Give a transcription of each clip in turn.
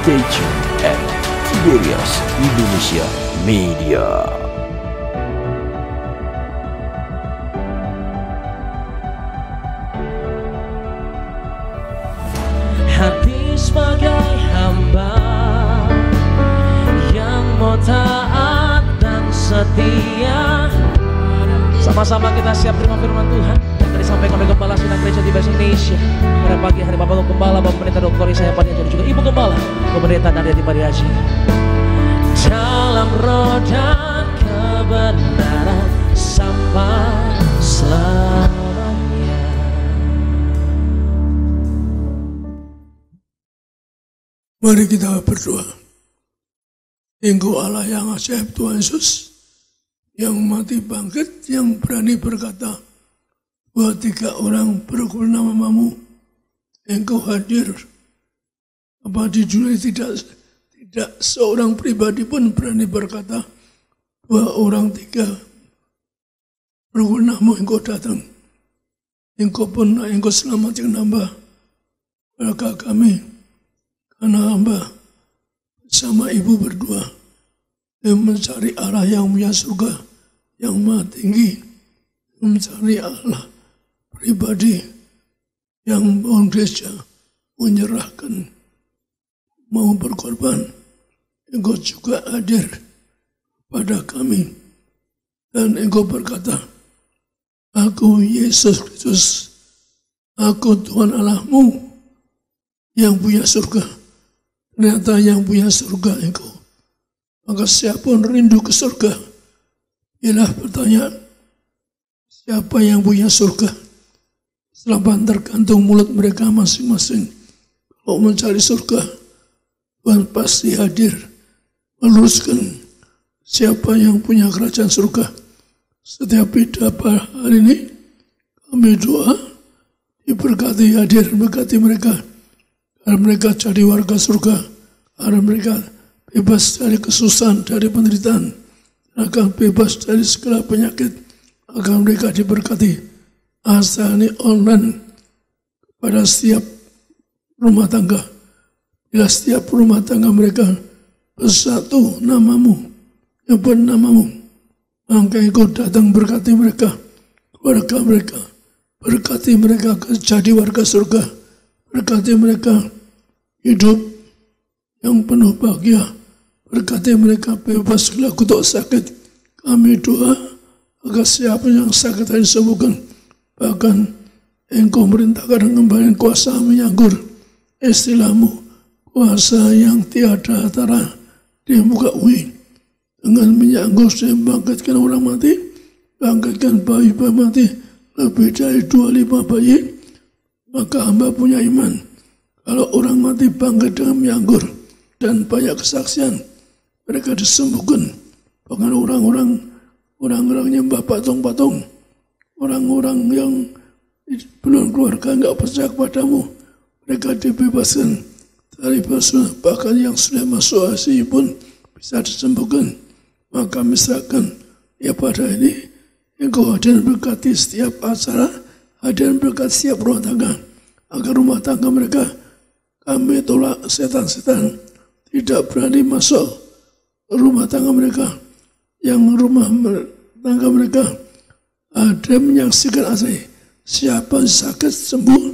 Stay tuned at Tiberias Indonesia Media. Hati sebagai hamba yang mau taat dan setia. Sama-sama kita siap terima firman Tuhan yang disampaikan oleh Gembala Sidang Gereja Tiberias Indonesia pada pagi hari. Bapak Gembala, Bapak Pendeta Dr. Isaya Paniaja, juga Ibu Gembala, Bapak Pendeta Nadia Tiberias. Dalam roda kebenaran sampai selamanya. Mari kita berdoa. Engkau Allah yang ajaib, Tuhan Yesus, yang mati bangkit, yang berani berkata, 2-3 orang berkumpul namamu, Engkau hadir. Apa di dunia tidak seorang pribadi pun berani berkata, 2 orang 3 berkumpul namamu, Engkau datang. Engkau pun, Engkau selamatkan hamba. Maka kami, karena hamba bersama ibu berdua yang mencari Allah yang punya surga yang maha tinggi, mencari Allah pribadi yang mau gereja menyerahkan, mau berkorban. Engkau juga hadir pada kami dan Engkau berkata, aku Yesus Kristus, aku Tuhan Allahmu yang punya surga. Ternyata yang punya surga Engkau. Maka siapapun rindu ke surga, ialah pertanyaan, siapa yang punya surga? Selapan tergantung mulut mereka masing-masing. Kalau mencari surga, Tuhan pasti hadir meluruskan siapa yang punya kerajaan surga. Setiap hidup hari ini kami doa diberkati, hadir berkati mereka, agar mereka jadi warga surga, agar mereka bebas dari kesusahan, dari penderitaan, agar bebas dari segala penyakit, agar mereka diberkati. Asal ini online pada setiap rumah tangga. Bila setiap rumah tangga mereka bersatu namamu, nyebut namamu, maka Engkau datang berkati mereka, keluarga mereka, berkati mereka jadi warga surga, berkati mereka hidup yang penuh bahagia, berkati mereka bebas segala kutuk sakit. Kami doa agar siapa yang sakit hari disembuhkan. Bahkan Engkau merintahkan kembali kuasa menyanggur, istilahmu, kuasa yang tiada tara di muka bumi. Dengan menyanggur saya bangkitkan orang mati, bangkitkan bayi-bayi mati, lebih dari 25 bayi. Maka hamba punya iman, kalau orang mati bangkit dengan menyanggur dan banyak kesaksian, mereka disembuhkan. Bahkan orang-orang nyembah patung-patung, orang-orang yang belum keluarga enggak percaya kepadamu, mereka dibebaskan dari bahasa. Bahkan yang sudah masuk ICU pun bisa disembuhkan. Maka misalkan ya pada ini Engkau hadir berkati setiap acara, hadir berkati setiap rumah tangga, agar rumah tangga mereka, kami tolak setan-setan tidak berani masuk rumah tangga mereka. Yang rumah tangga mereka ada menyaksikan asli, siapa sakit sembuh,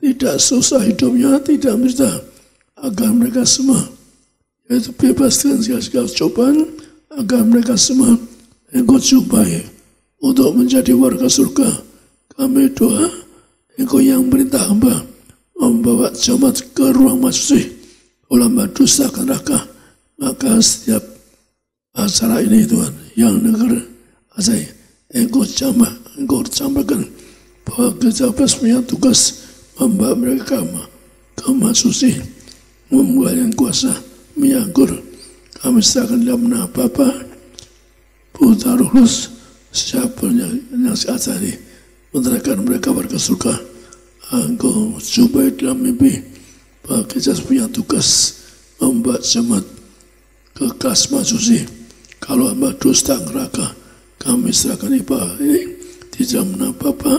tidak susah hidupnya, tidak menderita, agar mereka semua yaitu bebas dengan segala cobaan, agar mereka semua Engkau jumpai untuk menjadi warga surga. Kami doa Engkau yang perintah hamba membawa jemaat ke ruang majusi, ulama dusta neraka. Maka setiap acara ini Tuhan yang dengar asai, Engkau campurkan bahwa gereja punya tugas membawa mereka ke majusi, memulai kuasa menyanggur. Kami serahkan dalam nama Bapa, Putra, Roh Kudus, siapa yang asari menerangkan mereka warga surga. Engkau jumpai dalam mimpi bahwa kita punya tugas membuat jemaat ke kelas majusi. Kalau hamba dusta neraka, kami serahkan ibadah ini di dalam nama Bapa,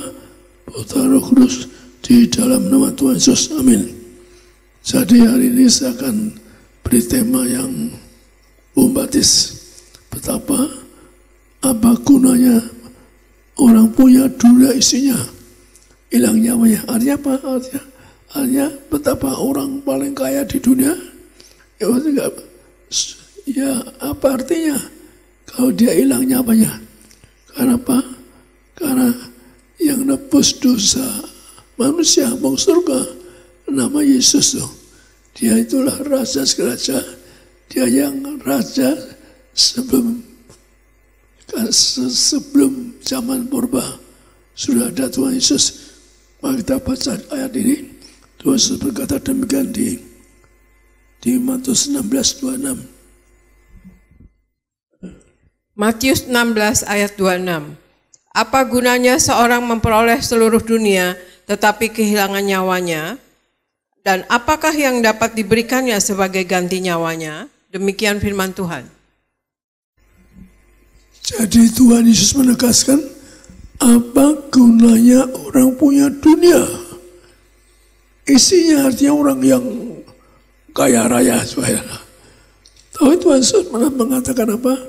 Putra, Roh Kudus, di dalam nama Tuhan Yesus. Amin. Jadi hari ini saya akan beri tema yang bombastis. Betapa apa gunanya orang punya dunia isinya hilang nyawanya. Artinya apa? Artinya betapa orang paling kaya di dunia. Ya apa artinya kalau dia hilang nyawanya? Karena apa? Karena yang nebus dosa manusia mau surga nama Yesus tuh. Dia itulah raja raja. Dia yang raja sebelum zaman purba sudah ada Tuhan Yesus. Mari kita baca ayat ini. Tuhan Yesus berkata demikian di Matius 16:26. Matius 16 ayat 26. Apa gunanya seorang memperoleh seluruh dunia tetapi kehilangan nyawanya? Dan apakah yang dapat diberikannya sebagai ganti nyawanya? Demikian firman Tuhan. Jadi Tuhan Yesus menegaskan, apa gunanya orang punya dunia? Isinya artinya orang yang kaya raya. Tapi Tuhan Yesus malah mengatakan apa?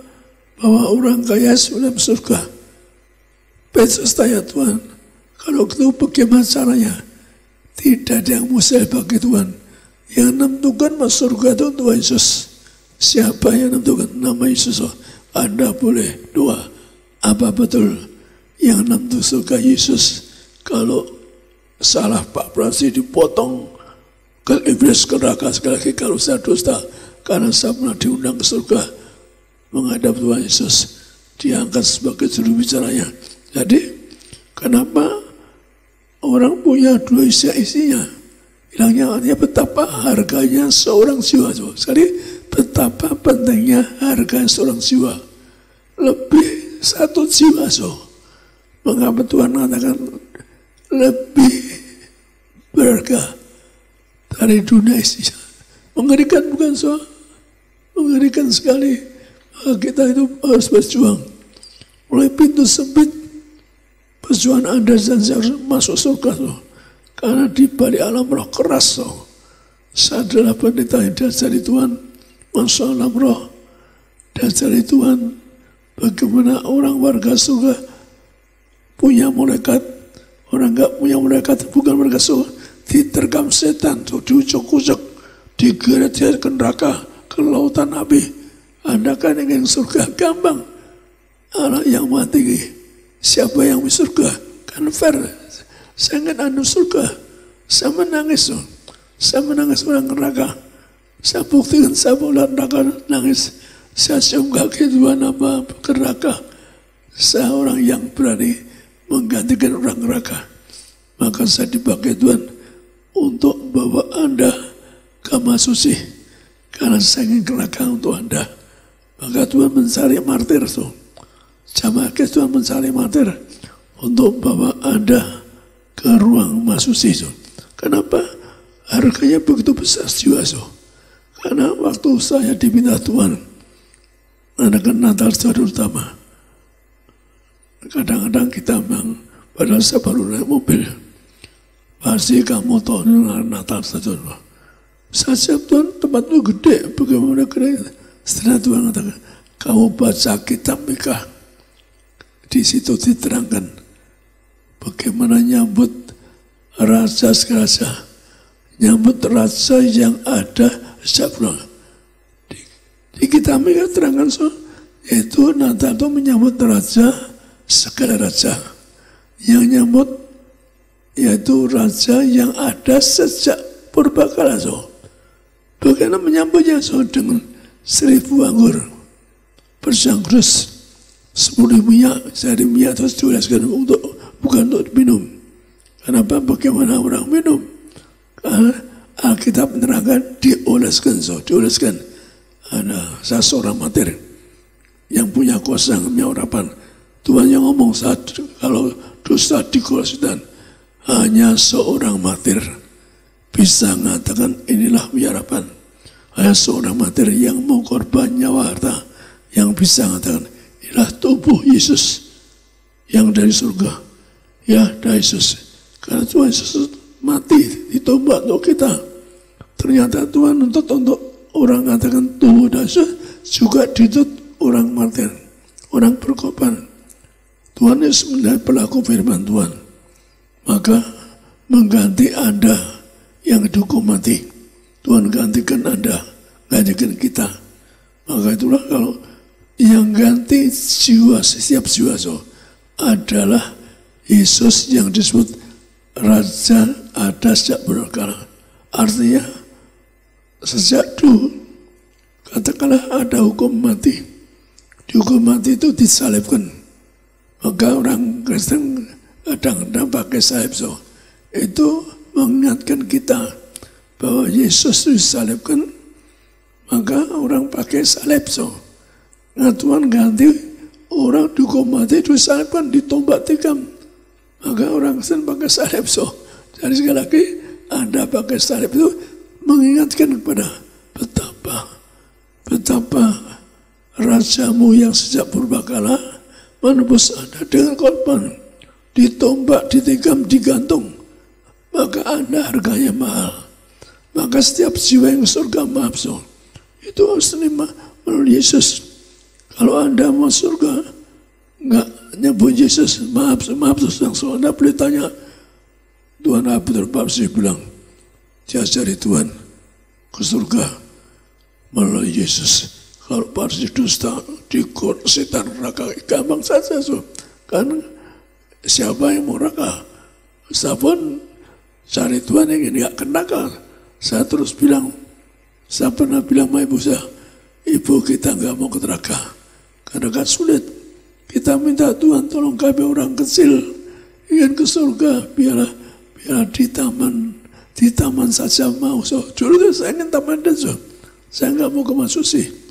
Bahwa orang kaya sudah surga. Petrus tanya Tuhan, kalau itu bagaimana caranya? Tidak ada yang mustahil bagi Tuhan. Yang menentukan masuk surga itu Tuhan Yesus. Siapa yang menentukan? Nama Yesus. Anda boleh doa. Apa betul yang menentukan surga Yesus? Kalau salah Pak Prasi dipotong ke iblis ke neraka sekali lagi. Kalau saya dusta karena saya pernah diundang ke surga menghadap Tuhan Yesus, diangkat sebagai juru bicaranya. Jadi kenapa orang punya dua isinya hilangnya? Artinya betapa harganya seorang jiwa. Sekali betapa pentingnya harga seorang jiwa. Lebih satu jiwa. Mengapa Tuhan mengatakan lebih berharga dari dunia isinya? Mengerikan bukan mengerikan sekali. Kita itu harus berjuang. Mulai pintu sempit perjuangan Anda dan saya harus masuk surga. Karena di balik alam roh keras. Saya adalah pendeta yang dari Tuhan. Masuk alam roh dan dari Tuhan. Bagaimana orang warga surga punya malaikat, orang enggak punya malaikat bukan warga surga, diterkam setan, diucuk-ucuk, digeret ke neraka, ke lautan api. Anda kan ingin surga gampang. Allah yang maha tinggi, siapa yang di surga? Kan fair. Saya ingin anu surga. Saya menangis. Saya menangis orang neraka. Saya buktikan saya boleh neraka nangis. Saya cium kaki Tuhan apa ke neraka. Saya orang yang berani menggantikan orang neraka. Maka saya dipakai Tuhan untuk bawa Anda ke Masuci. Karena saya ingin ke neraka untuk Anda. Maka Tuhan mencari martir tuh. Jamaah Tuhan mencari martir untuk bawa Anda ke ruang Masuci. Kenapa? Harganya begitu besar jiwa. Karena waktu saya diminta Tuhan adakan Natal secara utama. Kadang-kadang kita padahal saya baru naik mobil. Pasti kamu tahu Natal saja. Saya siap Tuhan, tempat itu gede. Bagaimana gede? Setelah Tuhan katakan, kamu baca kitab Mika. Di situ diterangkan bagaimana nyambut raja-raja. Nyambut raja yang ada sebelum. Di kitab Mika terangkan yaitu Natal itu menyambut raja, segala raja. Yang nyambut yaitu raja yang ada sejak purbakala. Bagaimana menyambutnya dengan 1000 anggur bersangkrus 10.000 minyak, sehari minyak terus dioleskan bukan untuk minum. Kenapa? Bagaimana orang minum? Karena Alkitab menerangkan dioleskan. Ada saya seorang martir yang punya kuasa punya urapan. Tuhan yang ngomong saat kalau dosa dikurasikan hanya seorang martir bisa mengatakan inilah harapan. Hanya seorang martir yang mau korban nyawa harta yang bisa mengatakan inilah tubuh Yesus yang dari surga. Ya, dari Yesus. Karena Tuhan Yesus mati ditombak untuk kita. Ternyata Tuhan untuk orang katakan tubuh dahsyat juga ditut orang martir, orang berkorban. Tuhan Yesus melihat pelaku firman Tuhan, maka mengganti Anda yang dihukum mati. Tuhan gantikan Anda, gantikan kita. Maka itulah kalau yang ganti jiwa, setiap jiwa adalah Yesus yang disebut Raja atas sejak berkala. Artinya sejak dulu katakanlah ada hukum mati. Di hukum mati itu disalibkan. Maka orang Kristen kadang-kadang pakai salib. Itu mengingatkan kita bahwa Yesus disalibkan, maka orang pakai salib. Nah, Tuhan ganti orang dihukum mati disalibkan, ditombak tikam. Maka orang Kristen pakai salib. Jadi sekali lagi Anda pakai salib itu mengingatkan kepada betapa Rajamu yang sejak purbakala menebus Anda dengan korban, ditombak, ditikam, digantung. Maka Anda harganya mahal. Maka setiap jiwa yang surga maaf itu harus terima melalui Yesus. Kalau Anda mau surga nggak nyebut Yesus, maaf langsung Anda boleh tanya Tuhan apa terpaksa bilang diajari Tuhan ke surga melalui Yesus. Kalau parsi dusta dikut setan neraka gampang saja kan siapa yang mau neraka? Saya pun cari Tuhan yang ini gak kenaka. Saya terus bilang, saya pernah bilang sama ibu saya, ibu kita gak mau ke neraka karena kan sulit. Kita minta Tuhan tolong kami orang kecil ingin ke surga, biar di taman saja mau. Dulu saya ingin taman dan saya nggak mau ke Masusi.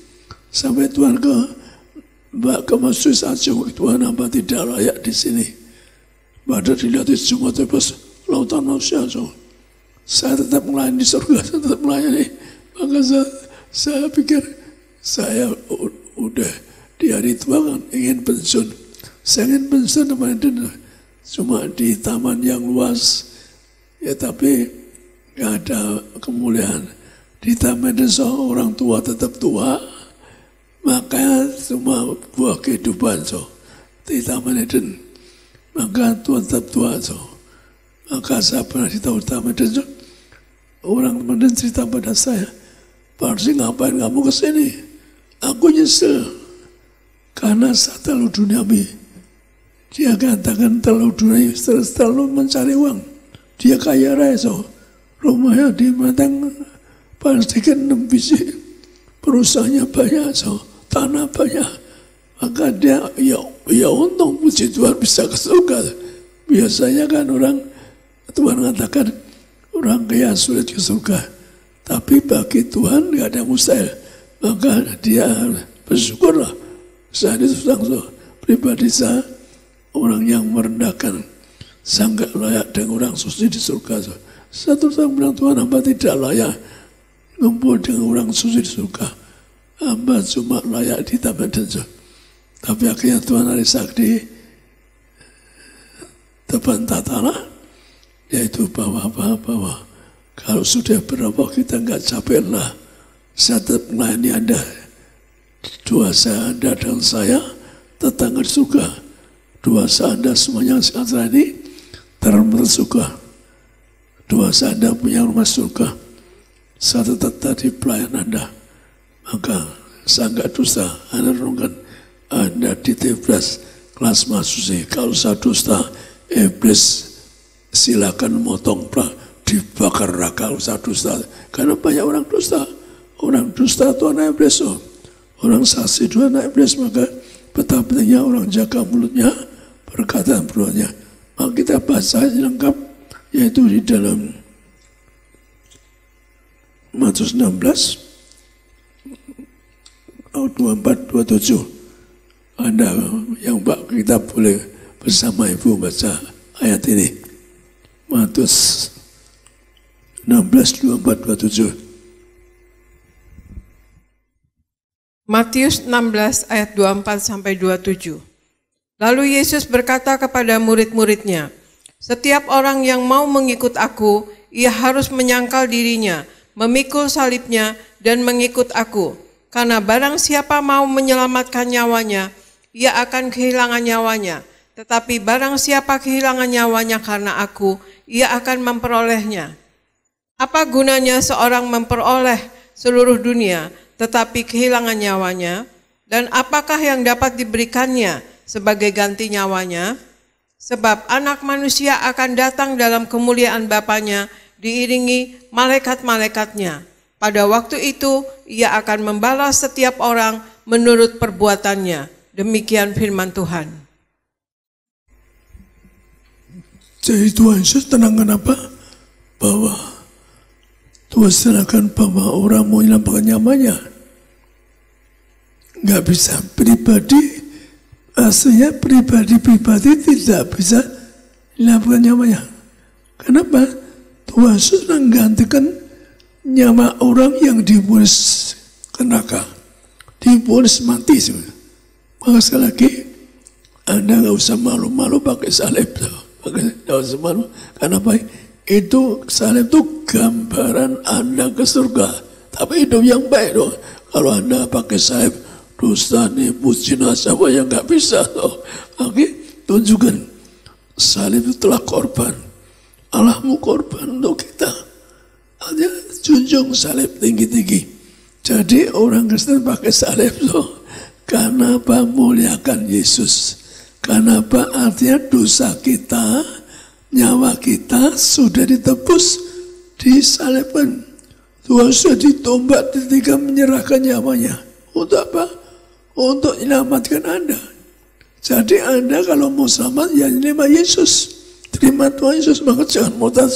Sampai Tuhan ke Masusi saja, Tuhan hamba tidak layak di sini. Pada dilihat di semua tebas lautan manusia. Saya tetap melayani di surga, saya tetap melayani. Maka saya pikir saya udah di hari tua kan ingin pensiun. Saya ingin pensiun cuma di taman yang luas. Ya tapi nggak ada kemuliaan. Di taman desa orang tua tetap tua, maka semua buah kehidupan di Taman Eden. Maka Tuhan tetap tua. Maka saya pernah di Taman Eden, orang Taman Eden cerita pada saya, Parsi ngapain kamu kesini? Aku nyesel karena saya terlalu duniawi. Dia katakan terlalu duniawi, terlalu mencari uang. Dia kaya raya rumahnya di Matang pasti kan 6 biji, perusahaannya banyak, tanah banyak. Maka dia ya untung puji Tuhan bisa ke surga. Biasanya kan orang Tuhan katakan orang kaya sulit ke surga, tapi bagi Tuhan tidak ada mustahil. Maka dia bersyukurlah. Saya itu pribadi saya orang yang merendahkan, saya nggak layak dengan orang suci di surga. Saya terus bilang Tuhan hamba tidak layak ngumpul dengan orang suci di surga. Hamba cuma layak di Taman Eden. Tapi akhirnya Tuhan hari sakti depan tatala, yaitu bahwa kalau sudah berapa kita nggak capek lah. Saya tetap melayani Anda. Dosa Anda dan saya tetangga di surga. Dosa Anda semuanya sekarang ini terhormat surga. Dosa Anda punya rumah surga. Saya tetap tadi pelayan Anda. Maka saya enggak dusta. Anda renungkan Anda di 13 kelas mahasiswa. Kalau saya dusta, iblis silakan motong dibakar neraka. Kalau saya dusta, karena banyak orang dusta. Orang dusta itu anak iblis. Orang saksi itu anak iblis. Maka betapa pentingnya orang jaga mulutnya, perkataan perutnya. Maka kita baca lengkap, yaitu di dalam Matius 16 24-27. Anda yang kita boleh bersama ibu baca ayat ini. Matius 16 24-27. Matius 16 ayat 24-27. Lalu Yesus berkata kepada murid-muridnya, "Setiap orang yang mau mengikut aku, ia harus menyangkal dirinya, memikul salibnya, dan mengikut aku. Karena barang siapa mau menyelamatkan nyawanya, ia akan kehilangan nyawanya. Tetapi barang siapa kehilangan nyawanya karena aku, ia akan memperolehnya. Apa gunanya seorang memperoleh seluruh dunia, tetapi kehilangan nyawanya? Dan apakah yang dapat diberikannya sebagai ganti nyawanya? Sebab anak manusia akan datang dalam kemuliaan Bapanya, diiringi malaikat-malaikatnya. Pada waktu itu, ia akan membalas setiap orang menurut perbuatannya. Demikian firman Tuhan. Jadi Tuhan Yesus tenangkan apa? Bahwa Tuhan serahkan bahwa orang mau menyelamatkan nyawanya. Nggak bisa pribadi, aslinya pribadi tidak bisa menyelamatkan nyawanya. Kenapa? Tuhan Yesus menggantikan nyawa orang yang divonis ke neraka, divonis mati. Maka sekali lagi, Anda nggak usah malu-malu pakai salib. Nggak usah malu. Karena apa? Itu salib itu gambaran Anda ke surga. Tapi hidup yang baik dong. Kalau Anda pakai salib, dosa, nipu, zina, siapa yang nggak bisa toh. Oke, tunjukkan salib itu telah korban. Allahmu korban untuk kita. Hanya junjung salib tinggi-tinggi. Jadi orang Kristen pakai salib toh. Karena apa? Muliakan Yesus. Karena apa? Artinya dosa kita, nyawa kita sudah ditebus, disalibkan. Tuhan sudah ditombak ketika menyerahkan nyawanya. Untuk apa? Untuk menyelamatkan Anda. Jadi Anda kalau mau selamat, ya terima Yesus. Terima Tuhan Yesus, maka jangan murtad.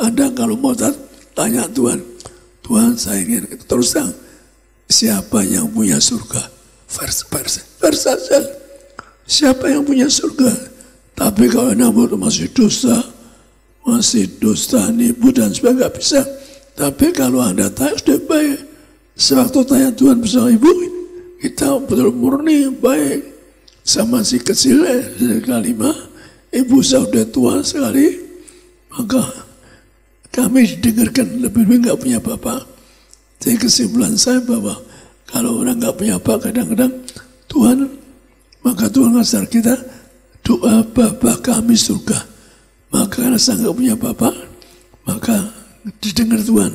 Anda kalau murtad, tanya Tuhan. Tuhan, saya ingin terus terang, siapa yang punya surga? Vers saja. Siapa yang punya surga? Tapi kalau Anda masih dosa, nipu dan sebagainya, nggak bisa. Tapi kalau Anda tanya sudah baik, sewaktu tanya Tuhan bersama ibu, kita betul murni baik. Sama si kecil dari kelima, ibu sudah tua sekali, maka kami didengarkan lebih-lebih nggak punya bapak. Jadi kesimpulan saya bahwa kalau orang nggak punya bapak, kadang-kadang maka Tuhan ngajar kita doa Bapa kami surga. Maka karena saya nggak punya bapak, maka didengar Tuhan,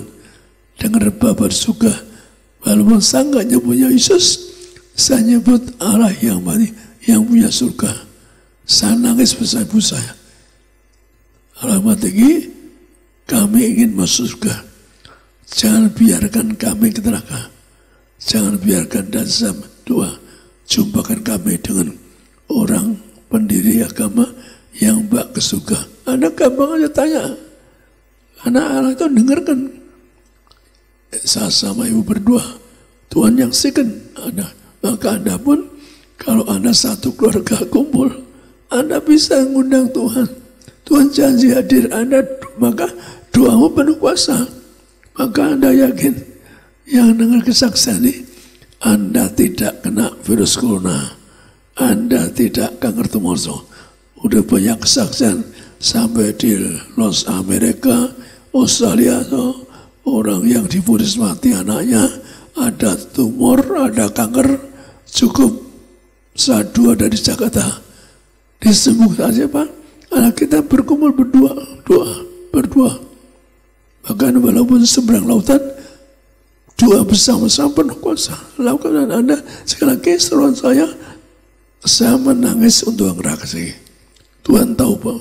dengar Bapa di surga. Walaupun saya nggak nyebutnya Yesus, saya nyebut Allah yang mati, yang punya surga. Saya nangis bersama ibu saya. Allah tinggi, kami ingin masuk surga. Jangan biarkan kami ke neraka. Jangan biarkan dan sama doa. Jumpakan kami dengan orang pendiri agama yang bak ke surga. Anda gampang aja tanya. Karena Allah itu dengarkan. Saya sama ibu berdua. Tuhan yang sikan Anda. Maka Anda pun, kalau Anda satu keluarga kumpul, Anda bisa mengundang Tuhan. Tuhan janji hadir Anda, maka doamu penuh kuasa. Maka Anda yakin, yang dengar kesaksian ini, Anda tidak kena virus corona. Anda tidak kanker tumor. Udah banyak kesaksian sampai di Los Amerika, Australia, orang yang divonis mati anaknya, ada tumor, ada kanker, cukup satu ada di Jakarta. Disembuhkan saja Pak. Anak kita berkumpul berdua. Bahkan walaupun seberang lautan, doa bersama-sama penuh kuasa. Lakukan Anda. Sekali lagi seruan saya menangis untuk neraka saya. Tuhan tahu Pak,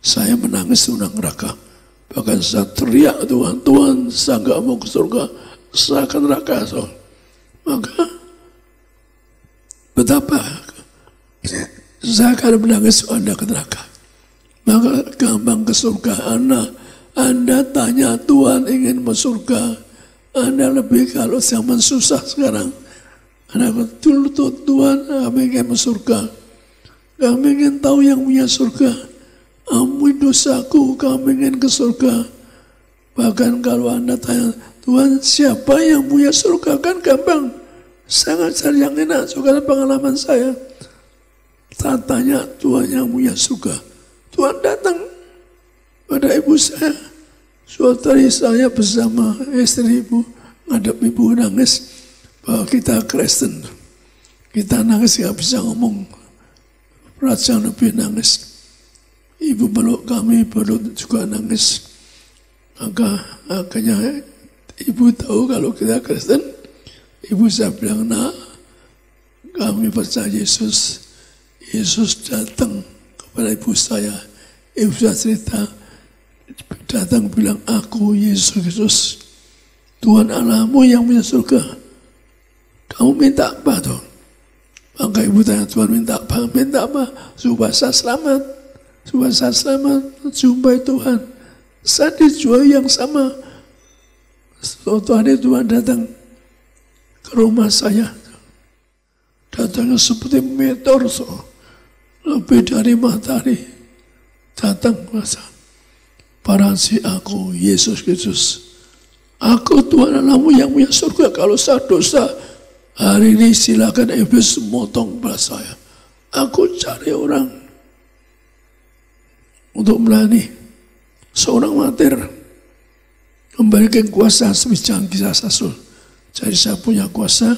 saya menangis untuk neraka. Bahkan saya teriak Tuhan, saya nggak mau ke surga, saya akan neraka. Maka betapa saya akan menangis Anda ke neraka. Maka gampang ke surga. Anda tanya Tuhan ingin masuk surga. Anda lebih kalau zaman susah sekarang. Anda betul Tuhan kami ingin masuk surga. Kami ingin tahu yang punya surga. Ampuni dosaku, kami ingin ke surga. Bahkan kalau Anda tanya Tuhan siapa yang punya surga, kan gampang. Sangat cari yang enak. Soalnya pengalaman saya. Saya tanya Tuhan yang punya surga. Tuhan datang pada ibu saya. Suatu hari saya bersama istri ibu, ngadep ibu nangis bahwa kita Kristen. Kita nangis gak bisa ngomong. Raja lebih nangis. Ibu peluk kami, peluk juga nangis. Maka akhirnya ibu tahu kalau kita Kristen. Ibu saya bilang, nak, kami percaya Yesus. Yesus datang kepada ibu saya. Ibu saya cerita, datang bilang, aku Yesus Kristus, Tuhan Allahmu yang punya surga. Kamu minta apa tuh? Maka ibu tanya, Tuhan minta apa? Minta apa? Supaya saya selamat. Supaya saya selamat, jumpai Tuhan. Saya dijual yang sama. Suatu hari Tuhan datang ke rumah saya. Datangnya seperti meteor, lebih dari matahari. Datang masa. Parasi aku, Yesus Kristus. Aku Tuhan Allahmu yang punya surga. Kalau saya dosa, hari ini silakan iblis motong belas saya. Aku cari orang untuk melayani. Seorang martir memberikan kuasa sebijang kisah Rasul. Jadi saya punya kuasa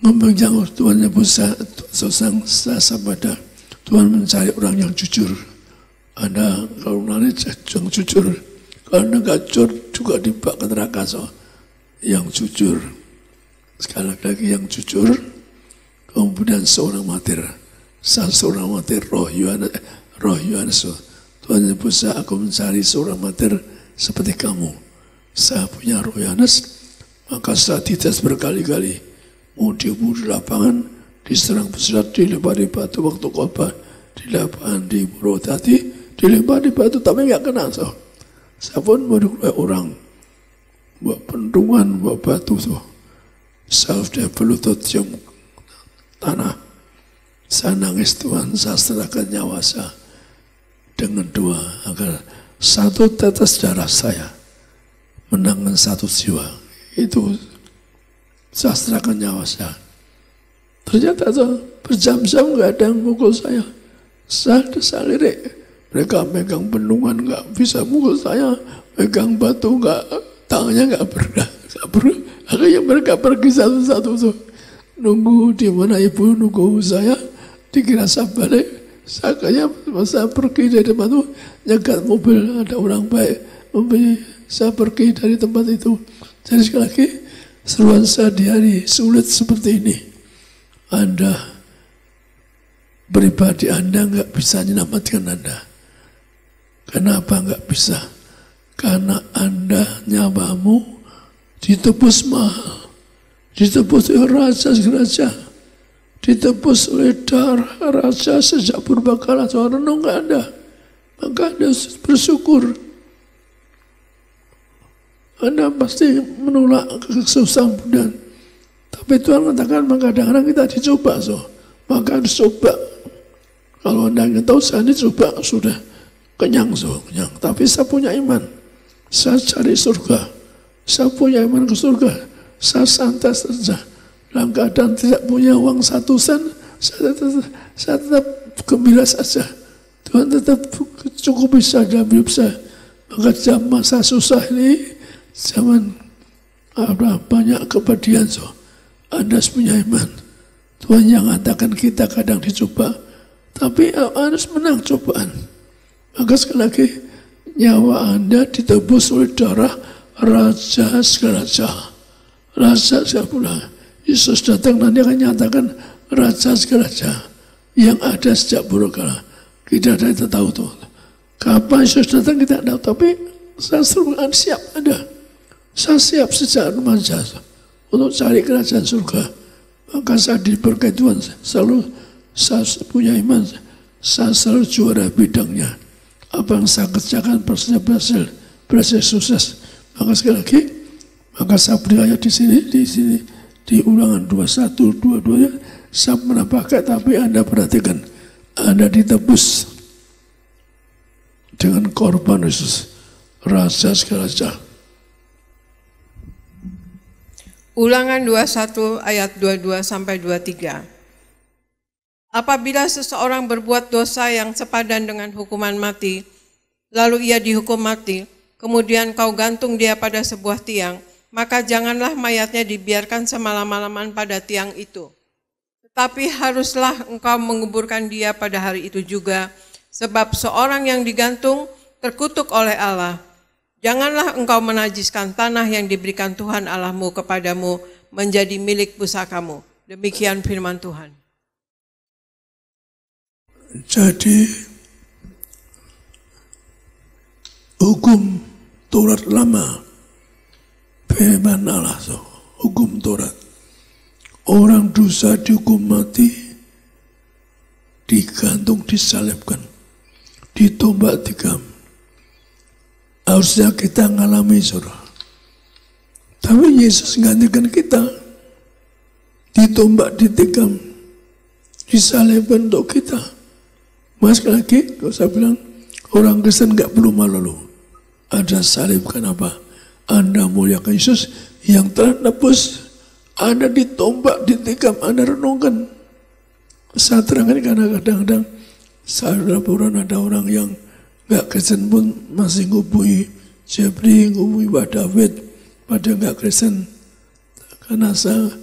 mempegang Tuhan yang besar. Saya pada Tuhan mencari orang yang jujur. Anda kalau melayani yang jujur. Kalau enggak jujur juga dibak ke neraka. Yang jujur. Sekali lagi yang jujur. Kemudian seorang martir. Saya seorang martir roh Yohanes. Tuhan yang besar, aku mencari seorang martir seperti kamu. Saya punya roh Yohanes, maka saya dites berkali-kali. Mau dibunuh di lapangan, diserang pesawat, dilempar di batu waktu khotbah, di lapangan di Purwodadi, dilempar di batu, tapi nggak kena. Saya pun menurut orang buat pendungan, buat batu tuh. Saya sudah berlutut cium tanah. Saya nangis, Tuhan, saya serahkan nyawa saya dengan doa agar satu tetes darah saya menangkan satu jiwa. Itu saya serahkan nyawa saya. Ternyata berjam-jam nggak ada yang mukul saya. Saya lirik. Mereka megang bendungan nggak bisa mukul saya. Megang batu nggak, tangannya nggak bergerak. Akhirnya mereka pergi satu-satu tuh. Nunggu di mana ibu nunggu saya. Dikira saya balik. Saya pergi dari tempat itu, nyegat mobil, ada orang baik, saya pergi dari tempat itu. Jadi sekali lagi, seruan saya di hari sulit seperti ini. Anda, pribadi Anda nggak bisa menyelamatkan Anda. Kenapa nggak bisa? Karena Anda, nyawamu ditebus mahal, ditebus oleh raja-raja. Ditebus oleh darah raja sejak purbakala. Soal renung nggak ada. Maka Anda bersyukur. Anda pasti menolak kesusahan dan tapi Tuhan mengatakan maka kadang-kadang kita dicoba. Maka dicoba. Kalau Anda ingin tahu saya dicoba sudah kenyang. Kenyang. Tapi saya punya iman. Saya cari surga. Saya punya iman ke surga. Saya santai saja. Dalam keadaan tidak punya uang 1 sen, saya tetap gembira saja. Tuhan tetap cukup bisa dalam hidup saya. Maka zaman masa susah ini, zaman banyak kepedihan. Anda harus punya iman. Tuhan yang katakan kita kadang dicoba, tapi harus menang cobaan. Maka sekali lagi, nyawa Anda ditebus oleh darah Raja segala raja. Raja segala pula. Yesus datang nanti akan nyatakan Raja segala raja yang ada sejak purbakala. Kita tidak tahu tuh. Kapan Yesus datang kita tidak tahu. Tapi saya siap ada. Saya siap sejak remaja untuk cari kerajaan surga. Maka saya diberkati Tuhan. Selalu saya punya iman. Saya selalu juara bidangnya. Apa yang saya kerjakan berhasil sukses. Maka sekali lagi, maka saya percaya di sini. Di Ulangan 21, 22 saya menambahkan, tapi Anda perhatikan, Anda ditebus dengan korban Yesus, Raja segala raja. Ulangan 21 ayat 22 sampai 23. Apabila seseorang berbuat dosa yang sepadan dengan hukuman mati, lalu ia dihukum mati, kemudian kau gantung dia pada sebuah tiang, maka janganlah mayatnya dibiarkan semalam-malaman pada tiang itu. Tetapi haruslah engkau menguburkan dia pada hari itu juga, sebab seorang yang digantung terkutuk oleh Allah. Janganlah engkau menajiskan tanah yang diberikan Tuhan Allahmu kepadamu menjadi milik pusakamu. Demikian firman Tuhan. Jadi hukum Taurat lama, firman Allah, hukum Taurat. Orang dosa dihukum mati, digantung, disalibkan, ditombak tikam. Harusnya kita ngalami saudara. Tapi Yesus gantikan kita, ditombak, ditikam, disalibkan untuk kita. Mas lagi, kalau saya bilang, orang Kristen nggak perlu malu. Ada salib, kenapa? Anda muliakan Yesus yang telah nebus. Anda ditombak, ditikam, Anda renungkan. Saya terangkan karena kadang-kadang saya laporan ada orang yang nggak Kristen pun masih ngubungi Jeffrey, ngubungi Pak David, pada nggak Kristen. Karena saya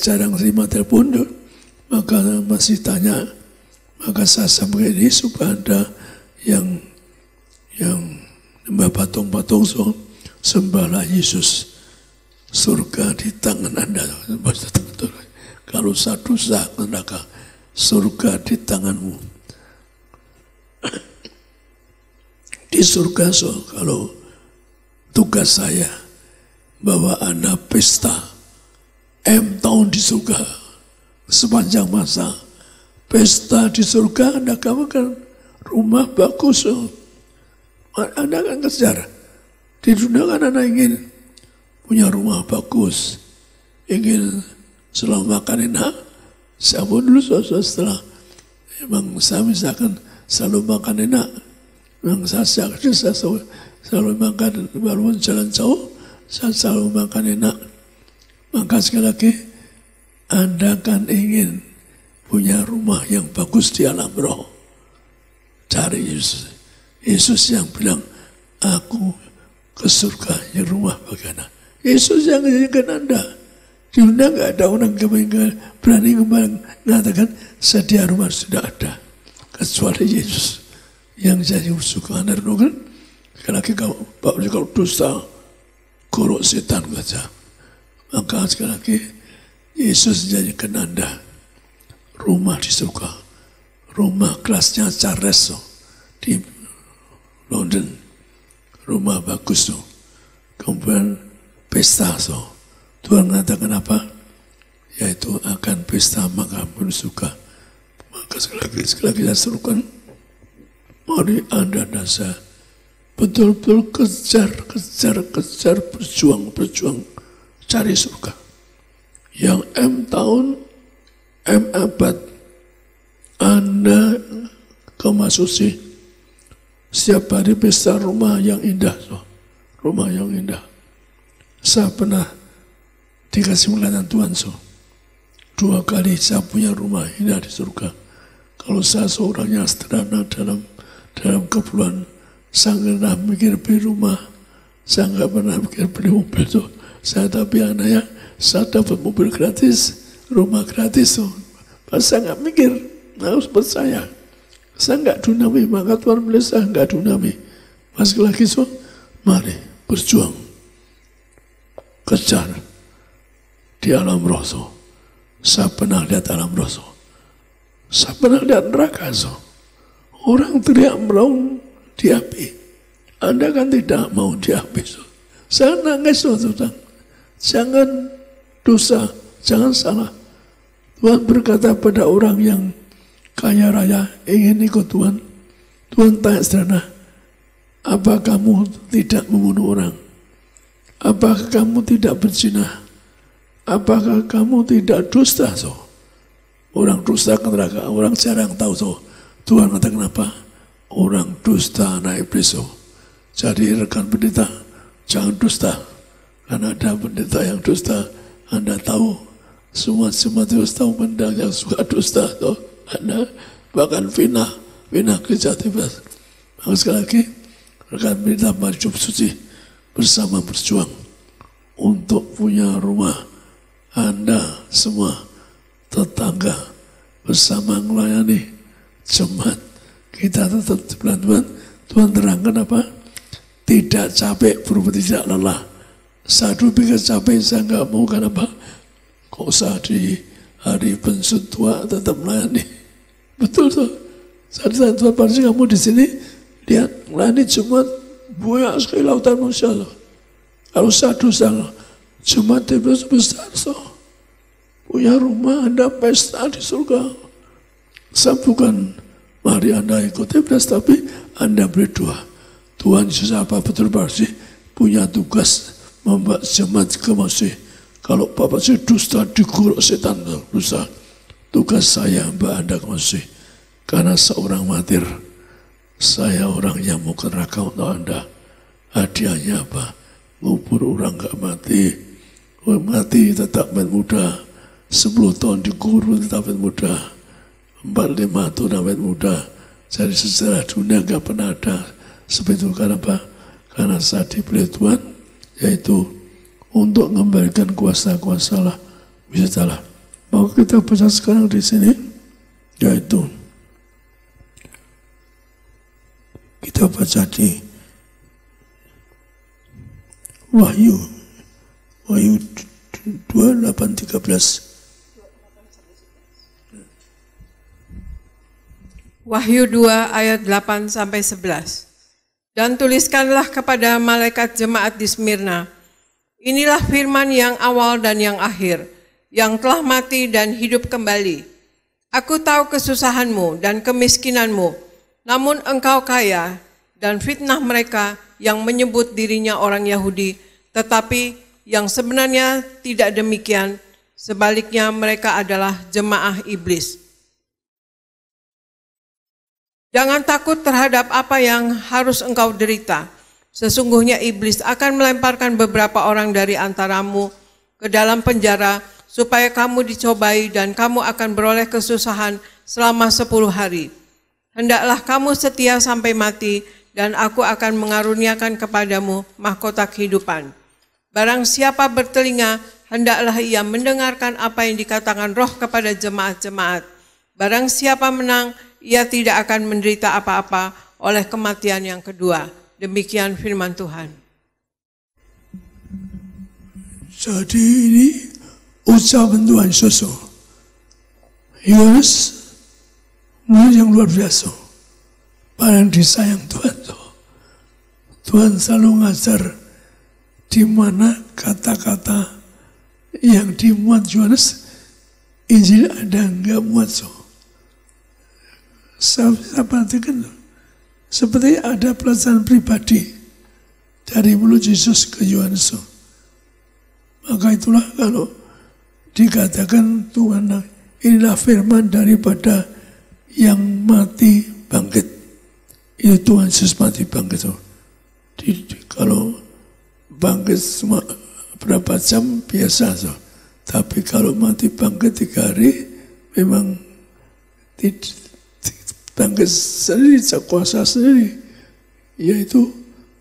jarang terima telepon, maka masih tanya, maka saya sampaikan ini supaya ada yang nyembah patung-patung, sembahlah Yesus. Surga di tangan Anda. Kalau satu saat neraka, surga di tanganmu. Di surga, kalau tugas saya bawa Anda pesta tahun di surga sepanjang masa. Pesta di surga, Anda kamu kan rumah bagus. Anda akan kejar. Di dunia kan Anda ingin punya rumah bagus, ingin selalu makan enak. Saya pun dulu setelah memang saya misalkan selalu makan enak, memang saya selalu makan, walaupun jalan jauh, saya selalu makan enak. Maka sekali lagi, Anda kan ingin punya rumah yang bagus di alam roh. Cari Yesus. Yesus yang bilang, aku ke surga yang rumah bagi Anda. Yesus yang menjadikan Anda. Di dunia nggak ada orang yang berani mengatakan sedia rumah sudah ada, kecuali Yesus yang jadi surga. Anda renungkan, sekali lagi kalau dosa, korok setan saja. Maka sekali lagi Yesus menjadikan Anda rumah di surga, rumah kelasnya Charles di London, rumah bagus. Kemudian pesta, Tuhan mengatakan apa? Yaitu akan pesta maka bersuka. Maka sekali lagi saya serukan, mari Anda dan saya betul-betul kejar, berjuang, cari surga. Yang tahun, abad, Anda kemasusi setiap hari pesta rumah yang indah, rumah yang indah. Saya pernah dikasih penglihatan Tuhan, 2 kali saya punya rumah indah di surga. Kalau saya seorang yang sederhana dalam keperluan, saya nggak pernah mikir beli rumah, saya nggak pernah mikir beli mobil tuh. Saya tapi anaknya, saya dapat mobil gratis, rumah gratis tuh. Pas saya nggak mikir, harus percaya. Saya nggak dunami, maka Tuhan bilang saya nggak dunami. Pas lagi mari berjuang. Kejar di alam roh. Saya pernah lihat alam roh. Saya pernah lihat neraka. Orang teriak meraung di api. Anda kan tidak mau di api. Saya nangis. Jangan dosa, jangan salah. Tuhan berkata pada orang yang kaya raya ingin ikut Tuhan. Tuhan tanya sederhana, apa kamu tidak membunuh orang? Apakah kamu tidak berzina? Apakah kamu tidak dusta? Orang dusta ke neraka, orang jarang tahu. Tuhan katakan apa? Orang dusta anak iblis. Jadi rekan pendeta, jangan dusta. Karena ada pendeta yang dusta, Anda tahu. Semua terus tahu pendeta yang suka dusta. Anda bahkan Vina gereja Tibas. Maka sekali lagi, rekan minta hidup suci bersama berjuang untuk punya rumah. Anda semua tetangga bersama melayani jemaat. Kita tetap bulan Tuhan terangkan apa? Tidak capek, berubah tidak lelah. Saya dulu pikir capek, saya nggak mau kenapa? Kok usah di hari pensiun tua tetap melayani. Betul tuh. Saat Tuhan pasti kamu di sini lihat melayani Jumat banyak sekali lautan manusia loh. Kalau satu salah Jumat itu besar so. Punya rumah Anda pesta di surga. Saya bukan mari Anda ikuti pesta, tapi Anda berdoa. Tuhan Yesus apa betul pasti punya tugas membuat jemaat ke Mesir. Kalau Bapak saya dusta diguruk setan dosa, tugas saya Mbak Anda ke Mesir. Karena seorang martir, saya orang yang mau ke neraka untuk Anda. Hadiahnya apa? Ngubur orang gak mati. Orang mati tetap muda. 10 tahun diguruk tetap muda. 45 tahun awet muda. Jadi sejarah dunia gak pernah ada seperti itu. Karena apa? Karena saya dipilih Tuhan, yaitu untuk mengembalikan kuasa-kuasa lah, bisa salah. Maka kita baca sekarang di sini, yaitu kita baca di Wahyu 2:8-13. Wahyu 2 ayat 8-11. Dan tuliskanlah kepada malaikat jemaat di Smyrna, inilah firman yang awal dan yang akhir, yang telah mati dan hidup kembali. Aku tahu kesusahanmu dan kemiskinanmu, namun engkau kaya, dan fitnah mereka yang menyebut dirinya orang Yahudi, tetapi yang sebenarnya tidak demikian, sebaliknya mereka adalah jemaah iblis. Jangan takut terhadap apa yang harus engkau derita. Sesungguhnya iblis akan melemparkan beberapa orang dari antaramu ke dalam penjara supaya kamu dicobai dan kamu akan beroleh kesusahan selama 10 hari. Hendaklah kamu setia sampai mati dan aku akan mengaruniakan kepadamu mahkota kehidupan. Barang siapa bertelinga, hendaklah ia mendengarkan apa yang dikatakan Roh kepada jemaat-jemaat. Barang siapa menang, ia tidak akan menderita apa-apa oleh kematian yang kedua. Demikian firman Tuhan. Jadi ini ucapan Tuhan Yesus. Yohanes murid yang luar biasa. Paling disayang Tuhan. Tuhan selalu ngajar di mana kata-kata yang dimuat Yohanes, Injil ada enggak muat Saya perhatikan seperti ada pelajaran pribadi dari mulut Yesus ke Yohanes. Maka itulah kalau dikatakan Tuhan, inilah firman daripada yang mati bangkit. Itu Tuhan Yesus mati bangkit. Kalau bangkit cuma berapa jam biasa. Tapi kalau mati bangkit 3 hari memang bangkit sendiri, kuasa sendiri, yaitu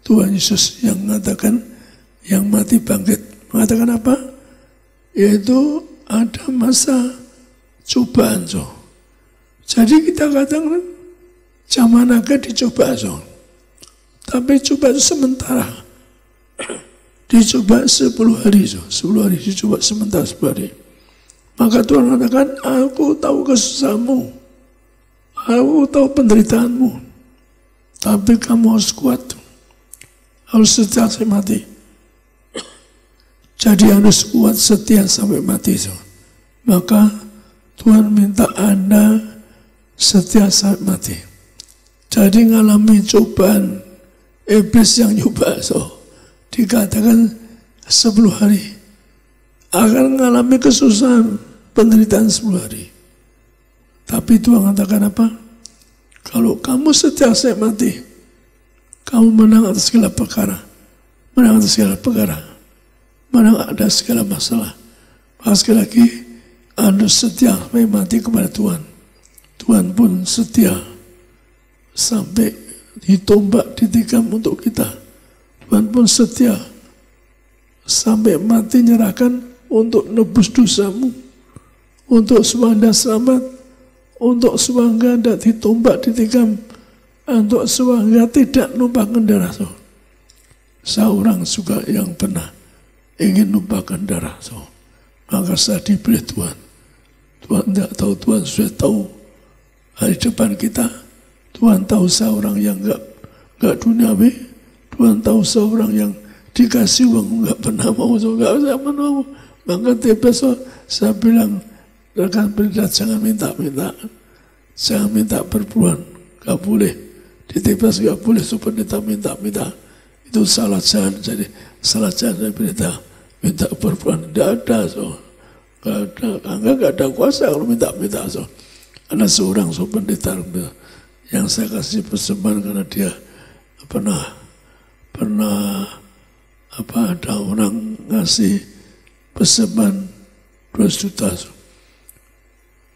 Tuhan Yesus yang mengatakan yang mati bangkit. Mengatakan apa? Yaitu ada masa cobaan. Jadi kita katakan zaman agak dicoba. Tapi coba itu sementara. Dicoba 10 hari. 10 hari dicoba sementara 10 hari. Maka Tuhan mengatakan, aku tahu kesusahanmu. Aku tahu penderitaanmu, tapi kamu harus kuat, harus setia sampai mati. Jadi harus kuat setia sampai mati. Maka Tuhan minta Anda setia sampai mati. Jadi ngalami cobaan iblis yang nyoba, dikatakan 10 hari akan mengalami kesusahan, penderitaan 10 hari. Tapi Tuhan katakan apa? Kalau kamu setia sampai mati, kamu menang atas segala perkara. Menang atas segala perkara. Menang atas segala masalah. Maka sekali lagi, Anda setia sampai mati kepada Tuhan. Tuhan pun setia sampai ditombak, ditikam untuk kita. Tuhan pun setia sampai mati nyerahkan untuk nebus dosamu, untuk supaya selamat, untuk supaya tidak ditombak, ditikam, untuk supaya tidak numpahkan darah. Seorang juga yang pernah ingin numpahkan darah, maka saya diberi Tuhan. Tuhan tidak tahu, Tuhan sudah tahu hari depan kita. Tuhan tahu seorang yang enggak duniawi. Tuhan tahu seorang yang dikasih uang enggak pernah mau, enggak mau. Maka tiba-tiba saya bilang, rekan beridat, jangan minta-minta, jangan minta perpuluhan, enggak boleh. Di TPS enggak boleh supaya minta-minta. Itu salah jalan, jadi salah jalan berita minta perpuluhan. Tidak ada, enggak ada kuasa kalau minta-minta. Ada seorang pendeta yang saya kasih persembahan karena dia pernah ada orang ngasih persembahan 2 juta.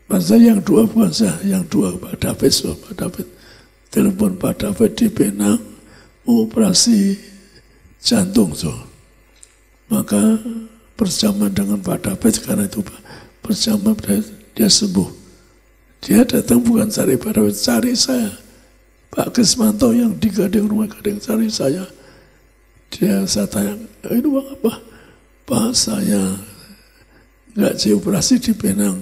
Masa yang dua bukan saya, yang dua Pak David, Pak David telepon Pak David di Penang mau operasi jantung, maka berjamaah dengan Pak David, karena itu berjamaah dia sembuh. Dia datang bukan cari Pak David, cari saya. Pak Kismanto yang di Gading, rumah Gading, cari saya. Saya tanya, ini uang apa? Pak, saya nggak dioperasi di Penang.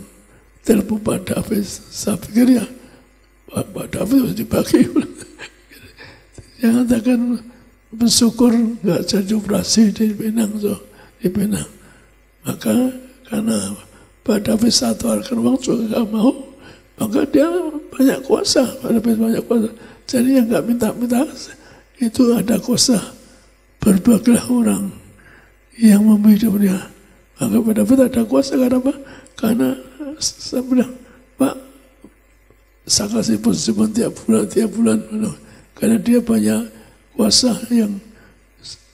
Telepon Pak David, saya pikir ya Pak David harus dibagi. Dia katakan bersyukur nggak jadi operasi di Penang, di Penang. Maka karena Pak David satu harga uang juga nggak mau, maka dia banyak kuasa, Pak David banyak kuasa. Jadi yang nggak minta-minta itu ada kuasa. Berbagilah orang yang memberi dia. Maka Pak David ada kuasa karena apa? Karena saya bilang, Pak, saya kasih persembahan tiap bulan. Karena dia banyak kuasa yang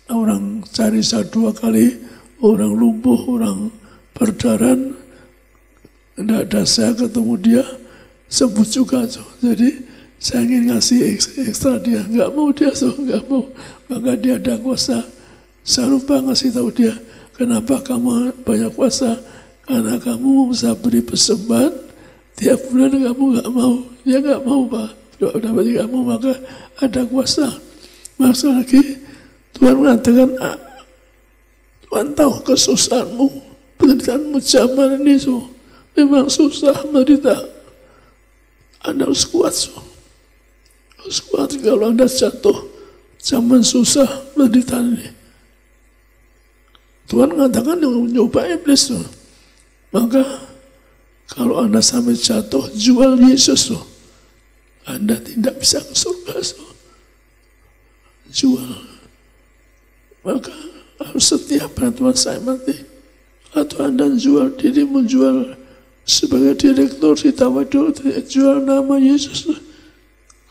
orang cari saya 2 kali, orang lumpuh, orang berdarah, tidak ada saya ketemu dia, sembuh juga. Jadi saya ingin ngasih ekstra dia, nggak mau dia, nggak mau. Maka dia ada kuasa. Saya lupa ngasih tahu dia, kenapa kamu banyak kuasa? Karena kamu bisa beri persembahan tiap bulan, kamu nggak mau. Dia nggak mau, Pak. Dapat nggak mau, maka ada kuasa. Maksud lagi, Tuhan mengatakan, Tuhan tahu kesusahanmu, penderitaanmu zaman ini, memang susah menderita. Anda harus kuat, harus kuat. Kalau Anda jatuh, zaman susah menderita ini. Tuhan mengatakan nyoba iblis, maka kalau Anda sampai jatuh, jual Yesus, Anda tidak bisa ke surga. Jual. Maka harus setia pada Tuhan saya mati. Atau Anda jual dirimu, jual sebagai direktur di Tawadul, jual nama Yesus.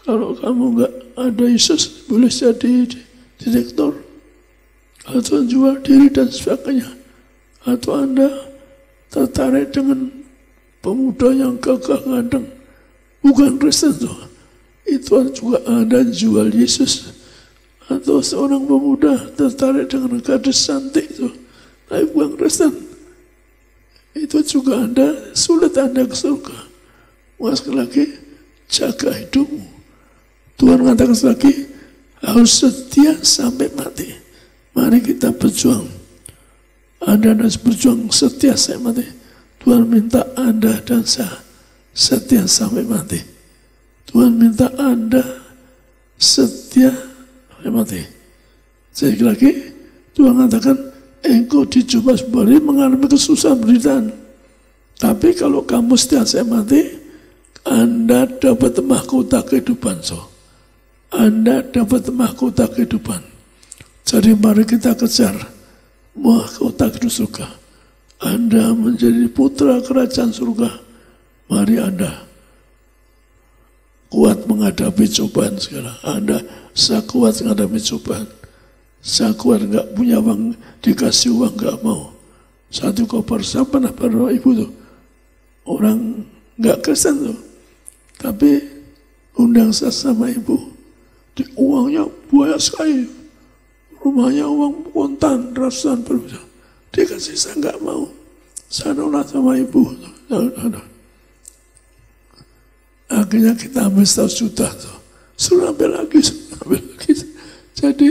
Kalau kamu nggak ada Yesus, boleh jadi direktur. Atau jual diri dan sebagainya. Atau Anda tertarik dengan pemuda yang gagah ganteng, bukan Kristen, itu juga Anda jual Yesus. Atau seorang pemuda tertarik dengan gadis cantik, tapi bukan Kristen, itu juga Anda sulit Anda ke surga. Sekali lagi, jaga hidupmu. Tuhan mengatakan lagi, harus setia sampai mati. Mari kita berjuang. Anda harus berjuang setia sampai mati. Tuhan minta Anda dan saya setia sampai mati. Tuhan minta Anda setia sampai mati. Sekali lagi, Tuhan mengatakan, engkau dijumpa sebalik mengalami kesusahan penderitaan. Tapi kalau kamu setia sampai mati, Anda dapat mahkota kehidupan. Anda dapat mahkota kehidupan. Jadi mari kita kejar mahkota kehidupan surga. Anda menjadi putra kerajaan surga. Mari Anda kuat menghadapi cobaan sekarang. Anda saya kuat menghadapi cobaan. Saya kuat nggak punya uang, dikasih uang nggak mau. 1 koper, saya pernah berdoa ibu tuh. Orang nggak Kristen tuh. Tapi undang saya sama ibu. Uangnya banyak sekali. Rumahnya uang kontan, ratusan berjuta. Dia kasih, saya nggak mau. Saya nolak sama ibu. Akhirnya kita ambil 100 juta. Suruh ambil lagi. Jadi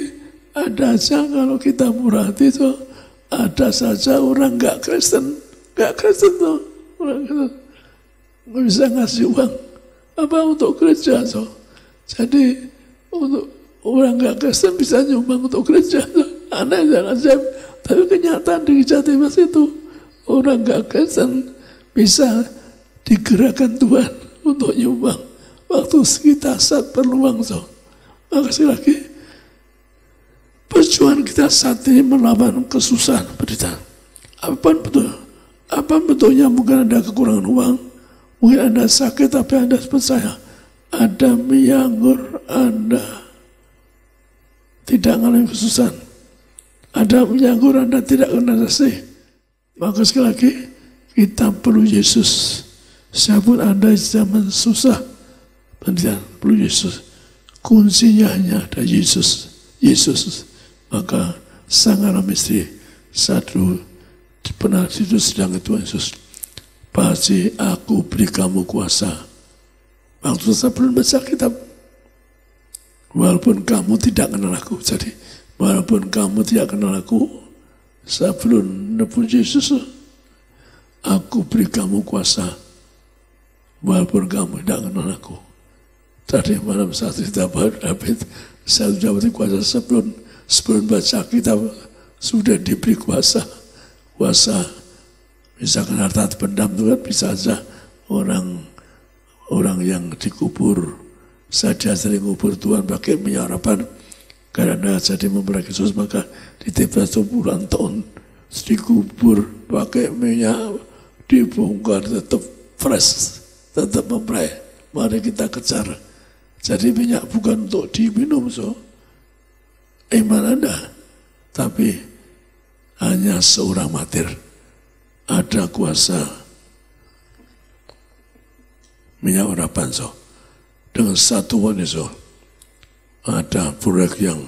ada aja kalau kita murah hati tuh, ada saja orang nggak Kristen tuh, orang Kristen nggak bisa ngasih uang apa untuk gereja tuh. Jadi untuk orang nggak Kristen bisa nyumbang untuk gereja tuh. Aneh jangan saya, tapi kenyataan di Jatimnas itu orang nggak Kristen bisa digerakkan Tuhan untuk nyumbang waktu kita saat peluang tuh. Makasih lagi. Perjuangan kita saat ini melawan kesusahan penderitaan. Apa betulnya mungkin Anda kekurangan uang, mungkin Anda sakit tapi Anda percaya ada mie anggur, Anda tidak mengalami kesusahan. Ada mie anggur, Anda tidak kena kasih. Maka sekali lagi kita perlu Yesus. Siapapun Anda zaman susah, penderitaan perlu Yesus. Kuncinya hanya ada Yesus. Maka sang anak istri satu pernah tidur sedang Tuhan Yesus. Pasti aku beri kamu kuasa. Waktu saya belum baca kitab. Walaupun kamu tidak kenal aku. Jadi walaupun kamu tidak kenal aku, saya belum nebus Yesus. Aku beri kamu kuasa. Walaupun kamu tidak kenal aku. Tadi malam saat kita David, saya sudah beri kuasa sebelum baca kitab, sudah diberi kuasa. Misalkan harta terpendam itu kan bisa saja orang yang dikubur. Saya sering kubur Tuhan pakai minyak harapan. Karena jadi memperoleh Yesus, maka di tiba puluhan tahun dikubur pakai minyak, dibongkar tetap fresh, tetap memperoleh. Mari kita kejar. Jadi minyak bukan untuk diminum, iman Anda, tapi hanya seorang martir. Ada kuasa minyak harapan, dengan satu wanita, ada proyek yang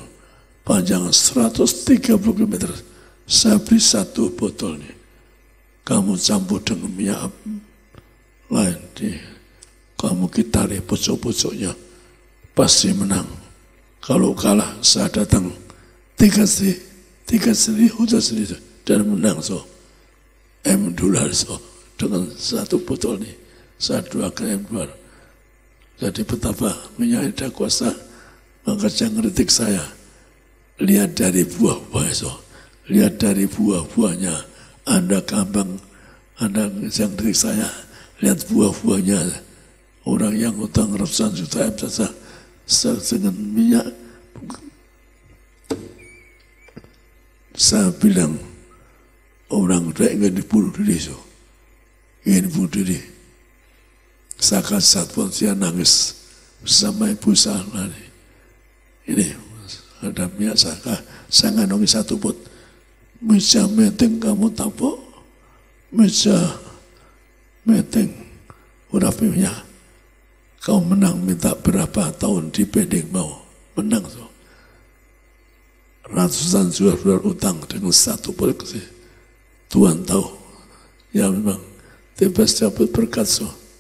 panjang 130 km. Saya beri satu botol nih. Kamu campur dengan minyak lain, kamu kitari pucuk-pucuknya. Pasti menang. Kalau kalah, saya datang 3 seri, hujan seri dan menang $M dengan satu botol ini. Saya doakan $M. Jadi betapa minyak ada kuasa. Maka jangan kritik saya. Lihat dari buah-buahnya. Lihat dari buah-buahnya. Anda gampang, Anda jangan kritik saya. Lihat buah-buahnya. Orang yang utang ratusan juta M saja dengan minyak. Saya bilang orang ingin dibunuh diri, ingin bunuh diri. Saya kasih satu dia nangis bersama ibu saya lari. Ini ada minyak saya ngandungi satu pot. Meja meeting kamu tapok, meja meeting udah minyak. Kau menang minta berapa tahun dipending mau menang ratusan juta utang dengan satu polisi. Tuhan tahu ya memang tiba-tiba dapat berkat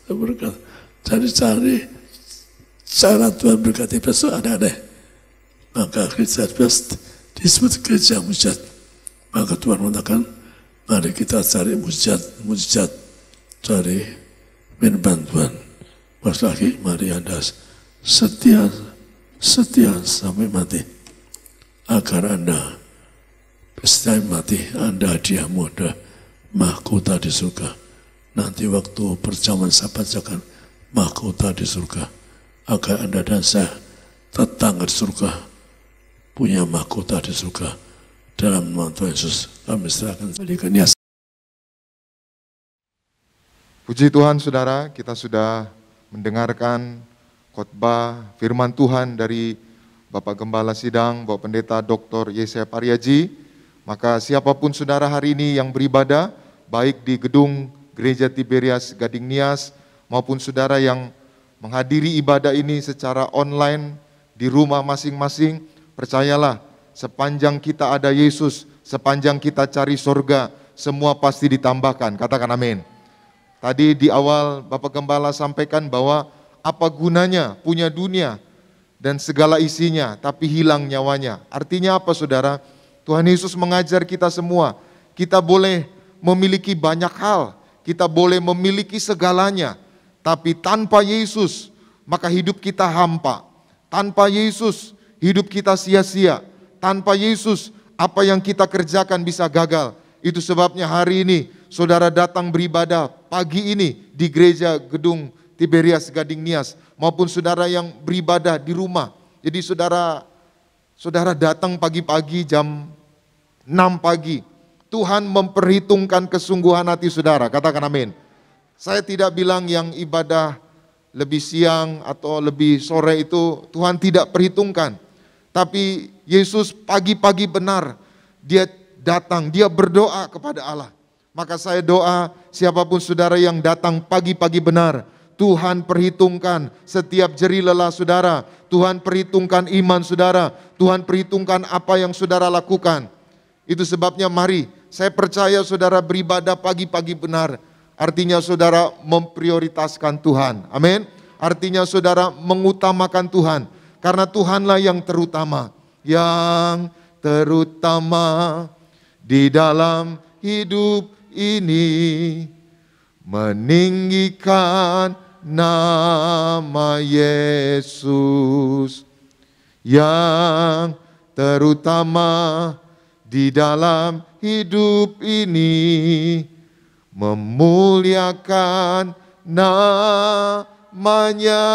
berkat. Cari cara Tuhan berkati besok ada. Maka gereja disebut gereja mujizat. Maka Tuhan mengatakan mari kita cari mujizat cari firman Tuhan. Pas lagi, mari Anda setia sampai mati. Agar Anda setia mati, Anda hadiahmu ada mahkota di surga. Nanti waktu perjamuan saya bacakan mahkota di surga. Agar Anda dan saya tetangga di surga punya mahkota di surga. Dalam nama Tuhan Yesus kami serahkan berikan ya. Puji Tuhan saudara, kita sudah mendengarkan khotbah firman Tuhan dari Bapak Gembala Sidang, Bapak Pendeta Dr. Yesaya Pariaji. Maka siapapun saudara hari ini yang beribadah, baik di gedung Gereja Tiberias Gading Nias, maupun saudara yang menghadiri ibadah ini secara online di rumah masing-masing, percayalah, sepanjang kita ada Yesus, sepanjang kita cari surga, semua pasti ditambahkan. Katakan amin. Tadi di awal Bapak Gembala sampaikan bahwa apa gunanya punya dunia dan segala isinya, tapi hilang nyawanya. Artinya apa saudara? Tuhan Yesus mengajar kita semua, kita boleh memiliki banyak hal, kita boleh memiliki segalanya, tapi tanpa Yesus, maka hidup kita hampa. Tanpa Yesus, hidup kita sia-sia. Tanpa Yesus, apa yang kita kerjakan bisa gagal. Itu sebabnya hari ini saudara datang beribadah pagi ini di gereja gedung Tiberias Gading Nias, maupun saudara yang beribadah di rumah. Jadi saudara datang pagi-pagi jam 6 pagi. Tuhan memperhitungkan kesungguhan hati saudara. Katakan amin. Saya tidak bilang yang ibadah lebih siang atau lebih sore itu Tuhan tidak perhitungkan. Tapi Yesus pagi-pagi benar, dia datang, dia berdoa kepada Allah. Maka saya doa siapapun saudara yang datang pagi-pagi benar, Tuhan perhitungkan setiap jeri lelah saudara, Tuhan perhitungkan iman saudara, Tuhan perhitungkan apa yang saudara lakukan. Itu sebabnya mari, saya percaya saudara beribadah pagi-pagi benar, artinya saudara memprioritaskan Tuhan. Amin. Artinya saudara mengutamakan Tuhan. Karena Tuhanlah yang terutama. Yang terutama di dalam hidup ini. Meninggikan nama Yesus. Yang terutama di dalam hidup ini. Memuliakan namanya.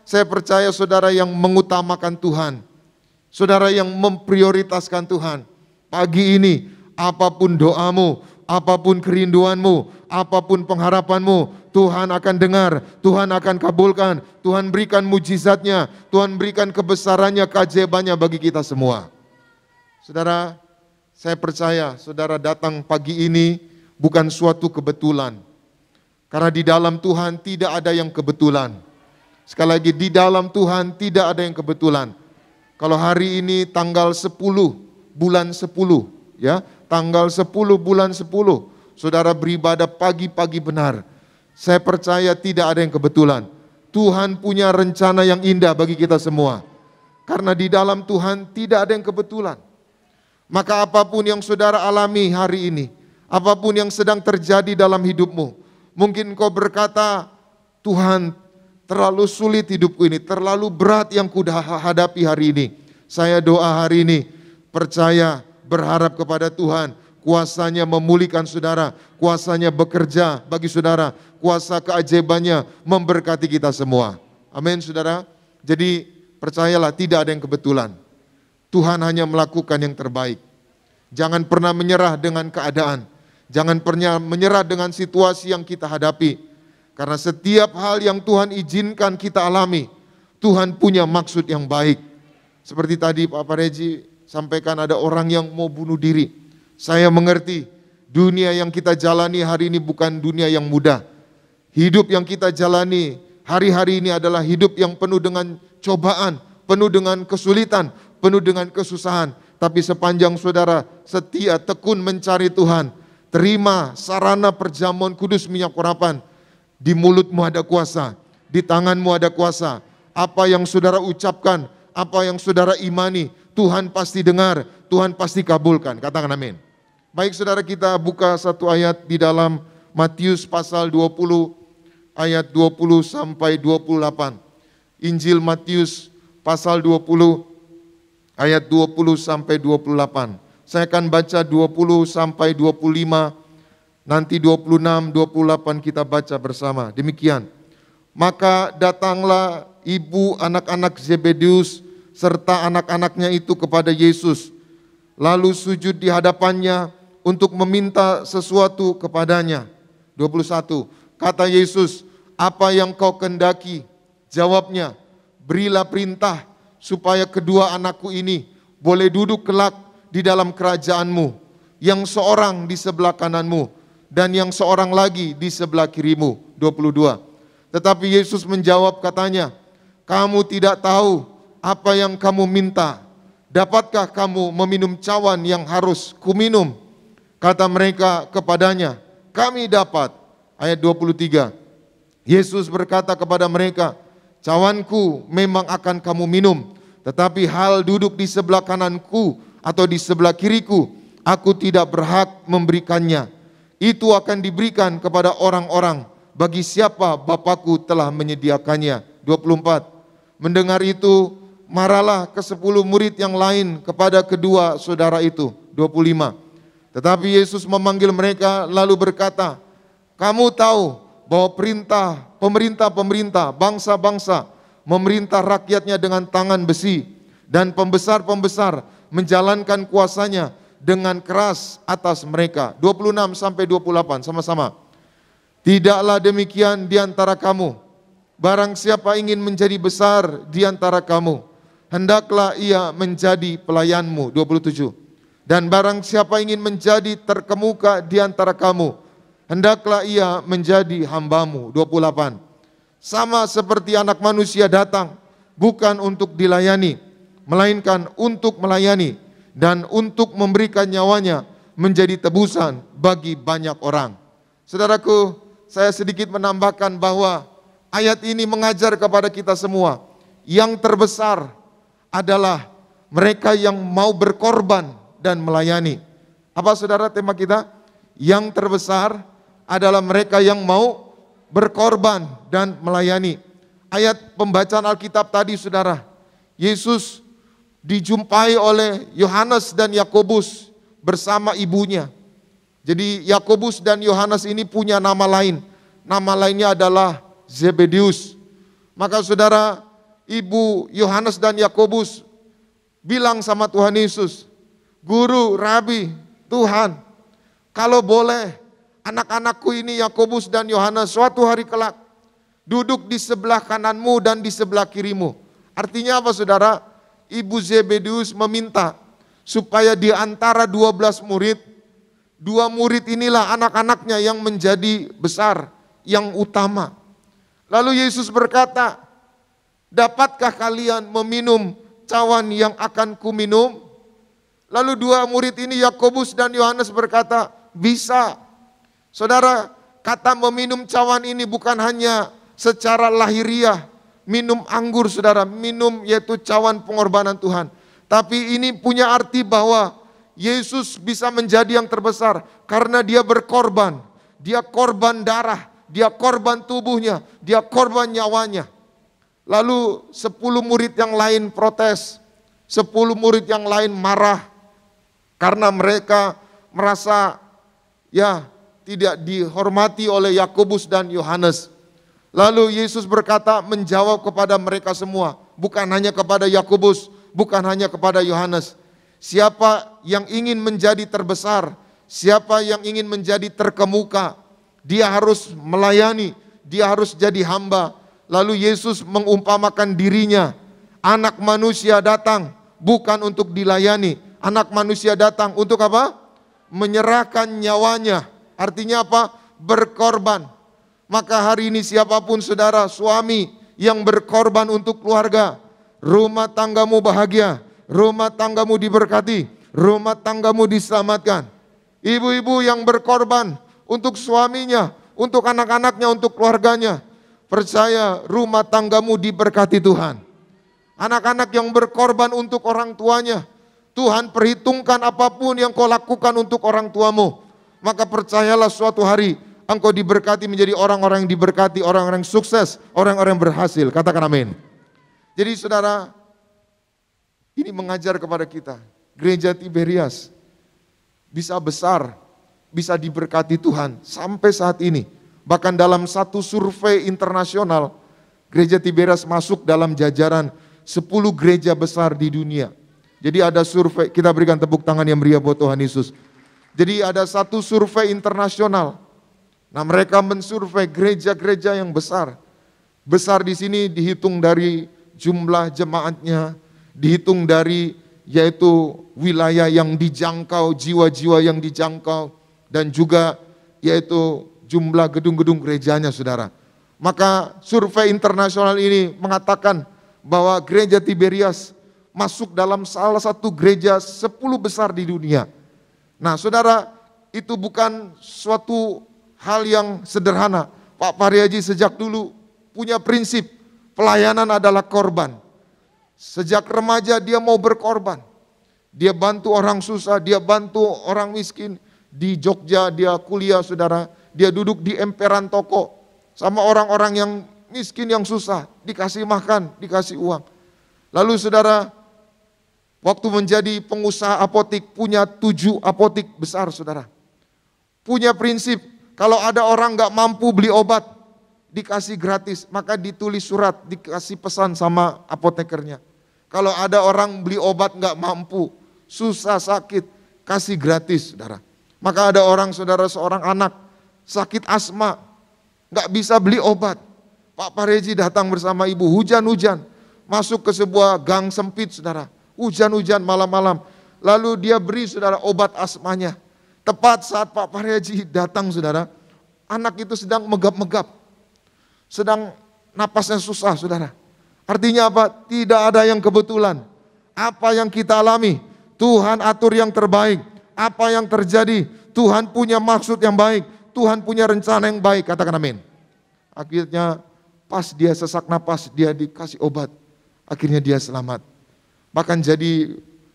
Saya percaya saudara yang mengutamakan Tuhan, saudara yang memprioritaskan Tuhan. Pagi ini apapun doamu, apapun kerinduanmu, apapun pengharapanmu, Tuhan akan dengar, Tuhan akan kabulkan, Tuhan berikan mujizatnya, Tuhan berikan kebesarannya, keajaibannya bagi kita semua. Saudara, saya percaya saudara datang pagi ini bukan suatu kebetulan. Karena di dalam Tuhan tidak ada yang kebetulan. Sekali lagi, di dalam Tuhan tidak ada yang kebetulan. Kalau hari ini tanggal 10 bulan 10, ya, tanggal 10 bulan 10, saudara beribadah pagi-pagi benar. Saya percaya tidak ada yang kebetulan. Tuhan punya rencana yang indah bagi kita semua. Karena di dalam Tuhan tidak ada yang kebetulan. Maka apapun yang saudara alami hari ini, apapun yang sedang terjadi dalam hidupmu, mungkin kau berkata, Tuhan, terlalu sulit hidupku ini, terlalu berat yang kuhadapi hari ini. Saya doa hari ini, percaya, berharap kepada Tuhan, kuasanya memulihkan saudara, kuasanya bekerja bagi saudara, kuasa keajaibannya memberkati kita semua. Amin saudara. Jadi percayalah tidak ada yang kebetulan. Tuhan hanya melakukan yang terbaik. Jangan pernah menyerah dengan keadaan. Jangan pernah menyerah dengan situasi yang kita hadapi. Karena setiap hal yang Tuhan izinkan kita alami, Tuhan punya maksud yang baik. Seperti tadi Pak Pareji sampaikan ada orang yang mau bunuh diri. Saya mengerti, dunia yang kita jalani hari ini bukan dunia yang mudah. Hidup yang kita jalani hari-hari ini adalah hidup yang penuh dengan cobaan, penuh dengan kesulitan, penuh dengan kesusahan. Tapi sepanjang saudara setia tekun mencari Tuhan, terima sarana perjamuan kudus minyak urapan. Di mulutmu ada kuasa, di tanganmu ada kuasa. Apa yang saudara ucapkan, apa yang saudara imani, Tuhan pasti dengar, Tuhan pasti kabulkan. Katakan amin. Baik saudara, kita buka satu ayat di dalam Matius pasal 20 ayat 20 sampai 28. Injil Matius pasal 20 ayat 20 sampai 28. Saya akan baca 20 sampai 25. Nanti 26, 28 kita baca bersama. Demikian. Maka datanglah ibu anak-anak Zebedeus serta anak-anaknya itu kepada Yesus. Lalu sujud di hadapannya untuk meminta sesuatu kepadanya. 21. Kata Yesus, apa yang kau kendaki? Jawabnya, berilah perintah supaya kedua anakku ini boleh duduk kelak di dalam kerajaanmu. Yang seorang di sebelah kananmu dan yang seorang lagi di sebelah kirimu. 22. Tetapi Yesus menjawab katanya, kamu tidak tahu apa yang kamu minta. Dapatkah kamu meminum cawan yang harus kuminum? Kata mereka kepadanya, kami dapat. Ayat 23. Yesus berkata kepada mereka, cawanku memang akan kamu minum, tetapi hal duduk di sebelah kananku atau di sebelah kiriku, aku tidak berhak memberikannya. Itu akan diberikan kepada orang-orang bagi siapa Bapakku telah menyediakannya. 24. Mendengar itu, marahlah ke-10 murid yang lain kepada kedua saudara itu. 25. Tetapi Yesus memanggil mereka lalu berkata, kamu tahu bahwa pemerintah-pemerintah, bangsa-bangsa memerintah rakyatnya dengan tangan besi, dan pembesar-pembesar menjalankan kuasanya dengan keras atas mereka. 26 sampai 28 sama-sama. Tidaklah demikian di antara kamu. Barang siapa ingin menjadi besar di antara kamu, hendaklah ia menjadi pelayanmu. 27. Dan barang siapa ingin menjadi terkemuka di antara kamu, hendaklah ia menjadi hambamu. 28. Sama seperti anak manusia datang, bukan untuk dilayani, melainkan untuk melayani, dan untuk memberikan nyawanya menjadi tebusan bagi banyak orang. Saudaraku, saya sedikit menambahkan bahwa ayat ini mengajar kepada kita semua, yang terbesar adalah mereka yang mau berkorban dan melayani. Apa saudara tema kita? Yang terbesar adalah mereka yang mau berkorban dan melayani. Ayat pembacaan Alkitab tadi saudara, Yesus dijumpai oleh Yohanes dan Yakobus bersama ibunya. Jadi Yakobus dan Yohanes ini punya nama lain. Nama lainnya adalah Zebedeus. Maka saudara, ibu Yohanes dan Yakobus bilang sama Tuhan Yesus, Guru, Rabi, Tuhan, kalau boleh anak-anakku ini Yakobus dan Yohanes suatu hari kelak duduk di sebelah kananmu dan di sebelah kirimu. Artinya apa saudara? Ibu Zebedeus meminta supaya di antara 12 murid, 2 murid inilah anak-anaknya yang menjadi besar, yang utama. Lalu Yesus berkata, dapatkah kalian meminum cawan yang akan kuminum? Lalu 2 murid ini Yakobus dan Yohanes berkata, bisa. Saudara, kata meminum cawan ini bukan hanya secara lahiriah, minum anggur saudara, minum yaitu cawan pengorbanan Tuhan. Tapi ini punya arti bahwa Yesus bisa menjadi yang terbesar karena dia berkorban. Dia korban darah, dia korban tubuhnya, dia korban nyawanya. Lalu 10 murid yang lain protes, 10 murid yang lain marah karena mereka merasa tidak dihormati oleh Yakobus dan Yohanes. Lalu Yesus berkata menjawab kepada mereka semua, bukan hanya kepada Yakobus, bukan hanya kepada Yohanes. Siapa yang ingin menjadi terbesar, siapa yang ingin menjadi terkemuka, dia harus melayani, dia harus jadi hamba. Lalu Yesus mengumpamakan dirinya, anak manusia datang bukan untuk dilayani. Anak manusia datang untuk apa? Menyerahkan nyawanya. Artinya apa? Berkorban. Maka hari ini siapapun saudara, suami yang berkorban untuk keluarga, rumah tanggamu bahagia, rumah tanggamu diberkati, rumah tanggamu diselamatkan. Ibu-ibu yang berkorban untuk suaminya, untuk anak-anaknya, untuk keluarganya, percaya rumah tanggamu diberkati Tuhan. Anak-anak yang berkorban untuk orang tuanya, Tuhan perhitungkan apapun yang kau lakukan untuk orang tuamu. Maka percayalah suatu hari engkau diberkati menjadi orang-orang yang diberkati, orang-orang yang sukses, orang-orang yang berhasil. Katakan amin. Jadi saudara, ini mengajar kepada kita, gereja Tiberias bisa besar, bisa diberkati Tuhan sampai saat ini. Bahkan dalam satu survei internasional, gereja Tiberias masuk dalam jajaran 10 gereja besar di dunia. Jadi ada survei, kita berikan tepuk tangan yang meriah buat Tuhan Yesus. Jadi ada satu survei internasional. Nah, mereka mensurvei gereja-gereja yang besar. Besar di sini dihitung dari jumlah jemaatnya, dihitung dari yaitu wilayah yang dijangkau, jiwa-jiwa yang dijangkau, dan juga yaitu jumlah gedung-gedung gerejanya saudara. Maka survei internasional ini mengatakan bahwa gereja Tiberias masuk dalam salah satu gereja 10 besar di dunia. Nah saudara, itu bukan suatu hal yang sederhana. Pak Pariaji sejak dulu punya prinsip pelayanan adalah korban. Sejak remaja dia mau berkorban. Dia bantu orang susah, dia bantu orang miskin. Di Jogja dia kuliah saudara, dia duduk di emperan toko sama orang-orang yang miskin yang susah, dikasih makan, dikasih uang. Lalu saudara, waktu menjadi pengusaha apotik, punya 7 apotik besar saudara. Punya prinsip, kalau ada orang gak mampu beli obat, dikasih gratis, maka ditulis surat, dikasih pesan sama apotekernya. Kalau ada orang beli obat gak mampu, susah, sakit, kasih gratis saudara. Maka ada orang saudara, seorang anak sakit asma, gak bisa beli obat. Pak Pareji datang bersama ibu, hujan-hujan, masuk ke sebuah gang sempit saudara. Hujan-hujan malam-malam, lalu dia beri saudara obat asmanya. Tepat saat Pak Pareji datang saudara, anak itu sedang megap-megap, sedang napasnya susah saudara. Artinya apa? Tidak ada yang kebetulan. Apa yang kita alami, Tuhan atur yang terbaik. Apa yang terjadi, Tuhan punya maksud yang baik, Tuhan punya rencana yang baik, katakan amin. Akhirnya pas dia sesak napas, dia dikasih obat, akhirnya dia selamat. Bahkan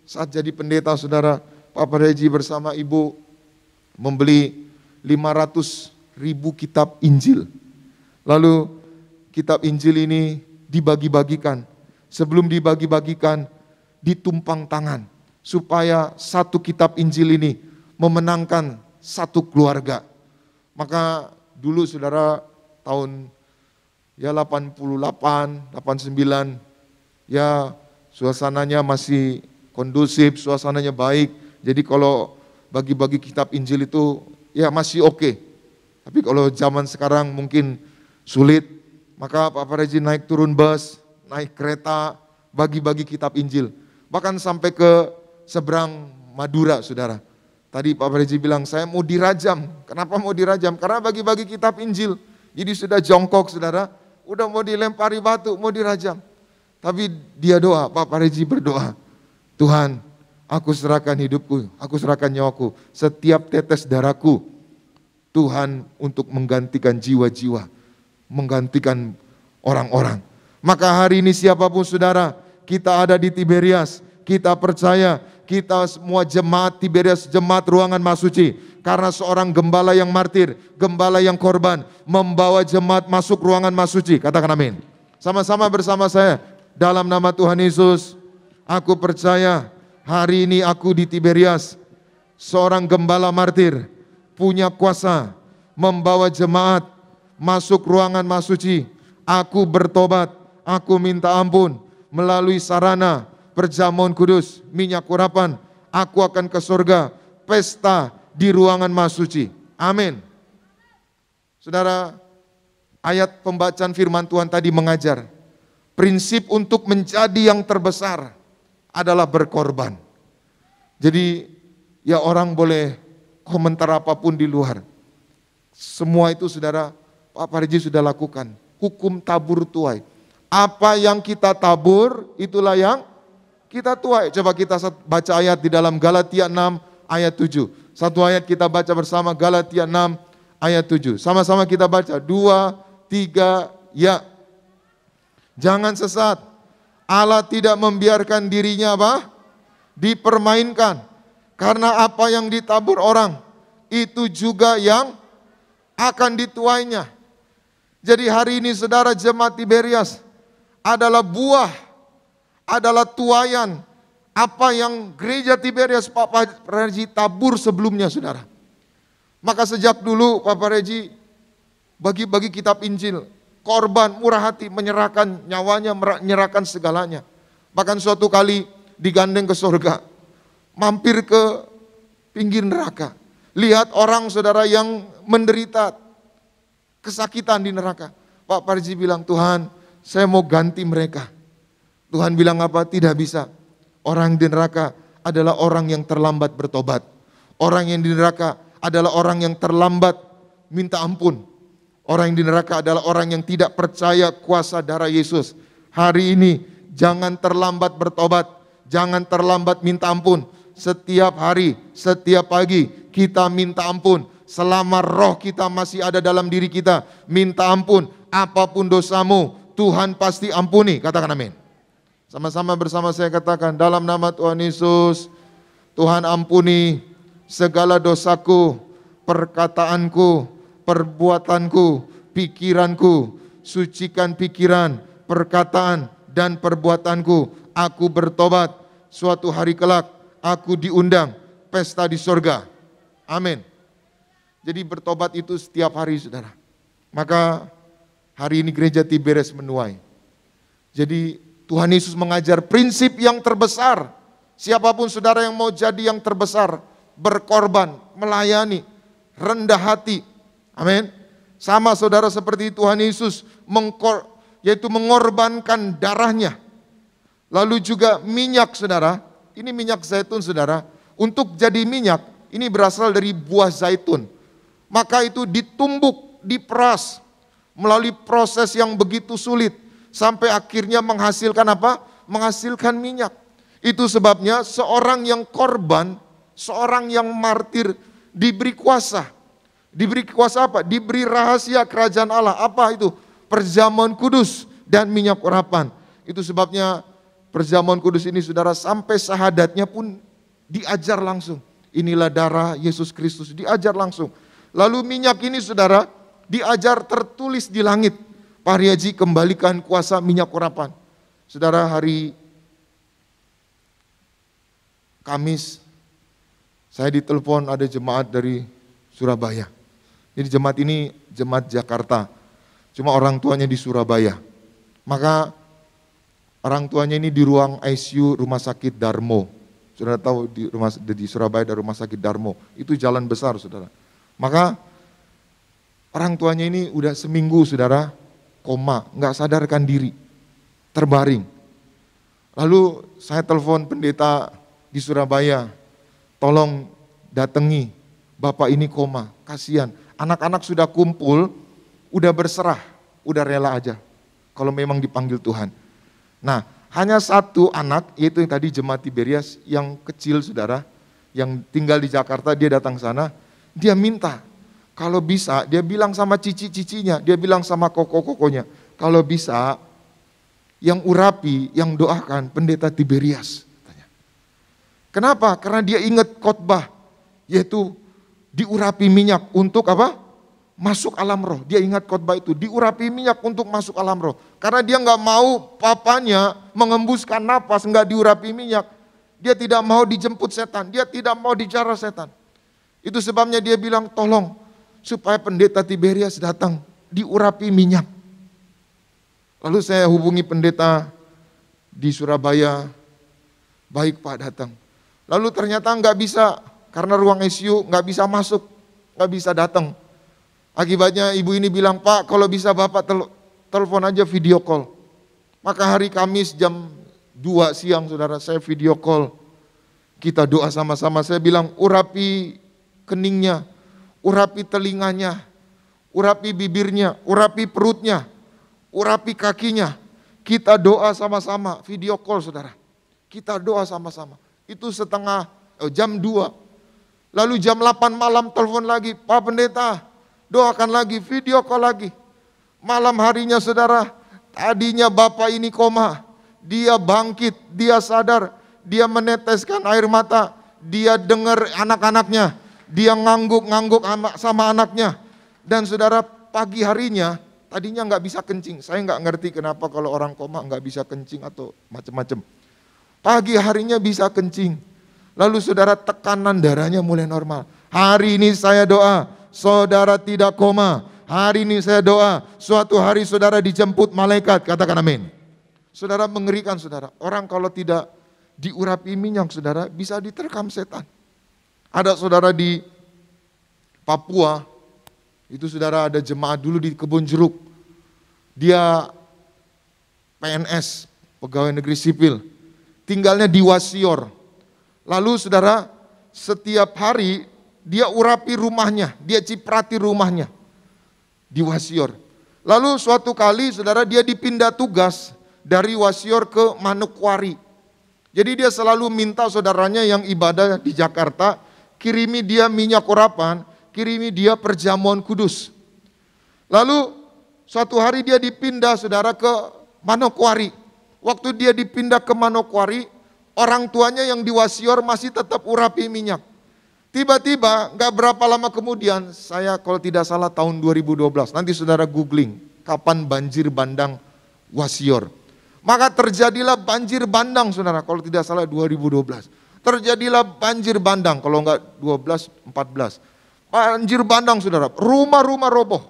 saat jadi pendeta saudara, Pak Pareji bersama ibu membeli 500.000 kitab Injil. Lalu kitab Injil ini dibagi-bagikan. Sebelum dibagi-bagikan, ditumpang tangan. Supaya satu kitab Injil ini memenangkan satu keluarga. Maka dulu saudara tahun 88, 89, ya suasananya masih kondusif, suasananya baik. Jadi kalau bagi-bagi kitab Injil itu ya masih oke. Tapi kalau zaman sekarang mungkin sulit. Maka Pak Pareji naik turun bus, naik kereta, bagi-bagi kitab Injil. Bahkan sampai ke seberang Madura saudara. Tadi Pak Pareji bilang saya mau dirajam. Kenapa mau dirajam? Karena bagi-bagi kitab Injil. Jadi sudah jongkok saudara, udah mau dilempari batu, mau dirajam. Tapi dia doa, Pak Pareji berdoa, Tuhan aku serahkan hidupku, aku serahkan nyawaku, setiap tetes darahku Tuhan untuk menggantikan jiwa-jiwa, menggantikan orang-orang. Maka hari ini siapapun saudara, kita ada di Tiberias, kita percaya, kita semua jemaat Tiberias, jemaat ruangan Masuci, karena seorang gembala yang martir, gembala yang korban, membawa jemaat masuk ruangan Masuci. Katakan amin. Sama-sama bersama saya, dalam nama Tuhan Yesus, aku percaya hari ini aku di Tiberias, seorang gembala martir, punya kuasa, membawa jemaat masuk ruangan Masuci. Aku bertobat, aku minta ampun, melalui sarana perjamuan kudus, minyak urapan, aku akan ke surga, pesta di ruangan Masuci. Amin. Saudara, ayat pembacaan firman Tuhan tadi mengajar, prinsip untuk menjadi yang terbesar adalah berkorban. Jadi ya orang boleh komentar apapun di luar. Semua itu saudara, Pak Pareji sudah lakukan. Hukum tabur tuai. Apa yang kita tabur, itulah yang kita tuai. Coba kita baca ayat di dalam Galatia 6 ayat 7. Satu ayat kita baca bersama, Galatia 6 ayat 7. Sama-sama kita baca, 2, 3, ya. Jangan sesat. Allah tidak membiarkan dirinya apa? Dipermainkan. Karena apa yang ditabur orang, itu juga yang akan dituainya. Jadi hari ini saudara jemaat Tiberias adalah buah, adalah tuaian apa yang gereja Tiberias Pak Pareji tabur sebelumnya saudara. Maka sejak dulu Pak Pareji bagi-bagi kitab Injil, korban, murah hati, menyerahkan nyawanya, menyerahkan segalanya. Bahkan suatu kali digandeng ke surga, mampir ke pinggir neraka, lihat orang saudara yang menderita kesakitan di neraka. Pak Pareji bilang, Tuhan saya mau ganti mereka. Tuhan bilang apa? Tidak bisa. Orang di neraka adalah orang yang terlambat bertobat. Orang yang di neraka adalah orang yang terlambat minta ampun. Orang yang di neraka adalah orang yang tidak percaya kuasa darah Yesus. Hari ini jangan terlambat bertobat, jangan terlambat minta ampun. Setiap hari, setiap pagi kita minta ampun. Selama roh kita masih ada dalam diri kita, minta ampun. Apapun dosamu, Tuhan pasti ampuni. Katakan amin. Sama-sama bersama saya katakan, dalam nama Tuhan Yesus, Tuhan ampuni segala dosaku, perkataanku, perbuatanku, pikiranku. Sucikan pikiran, perkataan, dan perbuatanku. Aku bertobat, suatu hari kelak aku diundang pesta di surga. Amin. Jadi bertobat itu setiap hari, saudara. Maka hari ini gereja Tiberias menuai. Jadi Tuhan Yesus mengajar prinsip yang terbesar. Siapapun saudara yang mau jadi yang terbesar, berkorban, melayani, rendah hati. Amin. Sama saudara seperti Tuhan Yesus yaitu mengorbankan darahnya. Lalu juga minyak, saudara. Ini minyak zaitun, saudara. Untuk jadi minyak, ini berasal dari buah zaitun. Maka itu ditumbuk, diperas melalui proses yang begitu sulit sampai akhirnya menghasilkan apa? Menghasilkan minyak. Itu sebabnya seorang yang korban, seorang yang martir diberi kuasa. Diberi kuasa apa? Diberi rahasia kerajaan Allah. Apa itu? Perjamuan kudus dan minyak urapan. Itu sebabnya perjamuan kudus ini, saudara, sampai syahadatnya pun diajar langsung. Inilah darah Yesus Kristus, diajar langsung. Lalu minyak ini, saudara, diajar tertulis di langit. Pak Aryaji, kembalikan kuasa minyak urapan. Saudara, hari Kamis saya ditelepon ada jemaat dari Surabaya. Jadi jemaat ini jemaat Jakarta. Cuma orang tuanya di Surabaya. Maka orang tuanya ini di ruang ICU Rumah Sakit Darmo. Saudara tahu di Surabaya ada Rumah Sakit Darmo. Itu jalan besar, saudara. Maka orang tuanya ini udah seminggu, saudara, koma, nggak sadarkan diri, terbaring. Lalu saya telepon pendeta di Surabaya, tolong datangi, bapak ini koma, kasihan. Anak-anak sudah kumpul, udah berserah, udah rela aja, kalau memang dipanggil Tuhan. Nah, hanya satu anak, yaitu yang tadi jemaat Tiberias, yang kecil, saudara, yang tinggal di Jakarta, dia datang sana, dia minta, kalau bisa, dia bilang sama cici-cicinya, dia bilang sama koko-kokonya, kalau bisa, yang urapi, yang doakan pendeta Tiberias. Kenapa? Karena dia ingat khotbah, yaitu diurapi minyak untuk apa? Masuk alam roh. Dia ingat khotbah itu, diurapi minyak untuk masuk alam roh. Karena dia nggak mau papanya mengembuskan napas, nggak diurapi minyak. Dia tidak mau dijemput setan, dia tidak mau dijarah setan. Itu sebabnya dia bilang, tolong supaya pendeta Tiberias datang, diurapi minyak. Lalu saya hubungi pendeta di Surabaya, baik Pak, datang. Lalu ternyata nggak bisa, karena ruang ICU nggak bisa masuk, nggak bisa datang. Akibatnya ibu ini bilang, Pak, kalau bisa Bapak telepon aja video call. Maka hari Kamis jam 2 siang, saudara, saya video call. Kita doa sama-sama, saya bilang, urapi keningnya, urapi telinganya, urapi bibirnya, urapi perutnya, urapi kakinya. Kita doa sama-sama, video call, saudara. Kita doa sama-sama. Itu jam 2. Lalu jam 8 malam telepon lagi, Pak Pendeta, doakan lagi, video call lagi. Malam harinya, saudara, tadinya bapak ini koma, dia bangkit, dia sadar, dia meneteskan air mata, dia dengar anak-anaknya, dia ngangguk-ngangguk sama anaknya. Dan saudara, pagi harinya, tadinya nggak bisa kencing. Saya nggak ngerti kenapa kalau orang koma nggak bisa kencing atau macam-macam. Pagi harinya bisa kencing. Lalu saudara, tekanan darahnya mulai normal. Hari ini saya doa, saudara tidak koma. Hari ini saya doa, suatu hari saudara dijemput malaikat. Katakan amin. Saudara, mengerikan, saudara. Orang kalau tidak diurapi minyak, saudara, bisa diterkam setan. Ada saudara di Papua, itu saudara ada jemaat dulu di Kebun Jeruk. Dia PNS, pegawai negeri sipil. Tinggalnya di Wasior. Lalu saudara, setiap hari dia urapi rumahnya, dia ciprati rumahnya di Wasior. Lalu suatu kali saudara, dia dipindah tugas dari Wasior ke Manokwari. Jadi dia selalu minta saudaranya yang ibadah di Jakarta, kirimi dia minyak urapan, kirimi dia perjamuan kudus. Lalu suatu hari dia dipindah saudara ke Manokwari. Waktu dia dipindah ke Manokwari, orang tuanya yang di Wasior masih tetap urapi minyak. Tiba-tiba gak berapa lama kemudian, saya kalau tidak salah tahun 2012, nanti saudara googling, kapan banjir bandang Wasior. Maka terjadilah banjir bandang saudara, kalau tidak salah 2012. Terjadilah banjir bandang, kalau enggak 12, 14. Banjir bandang saudara, rumah-rumah roboh.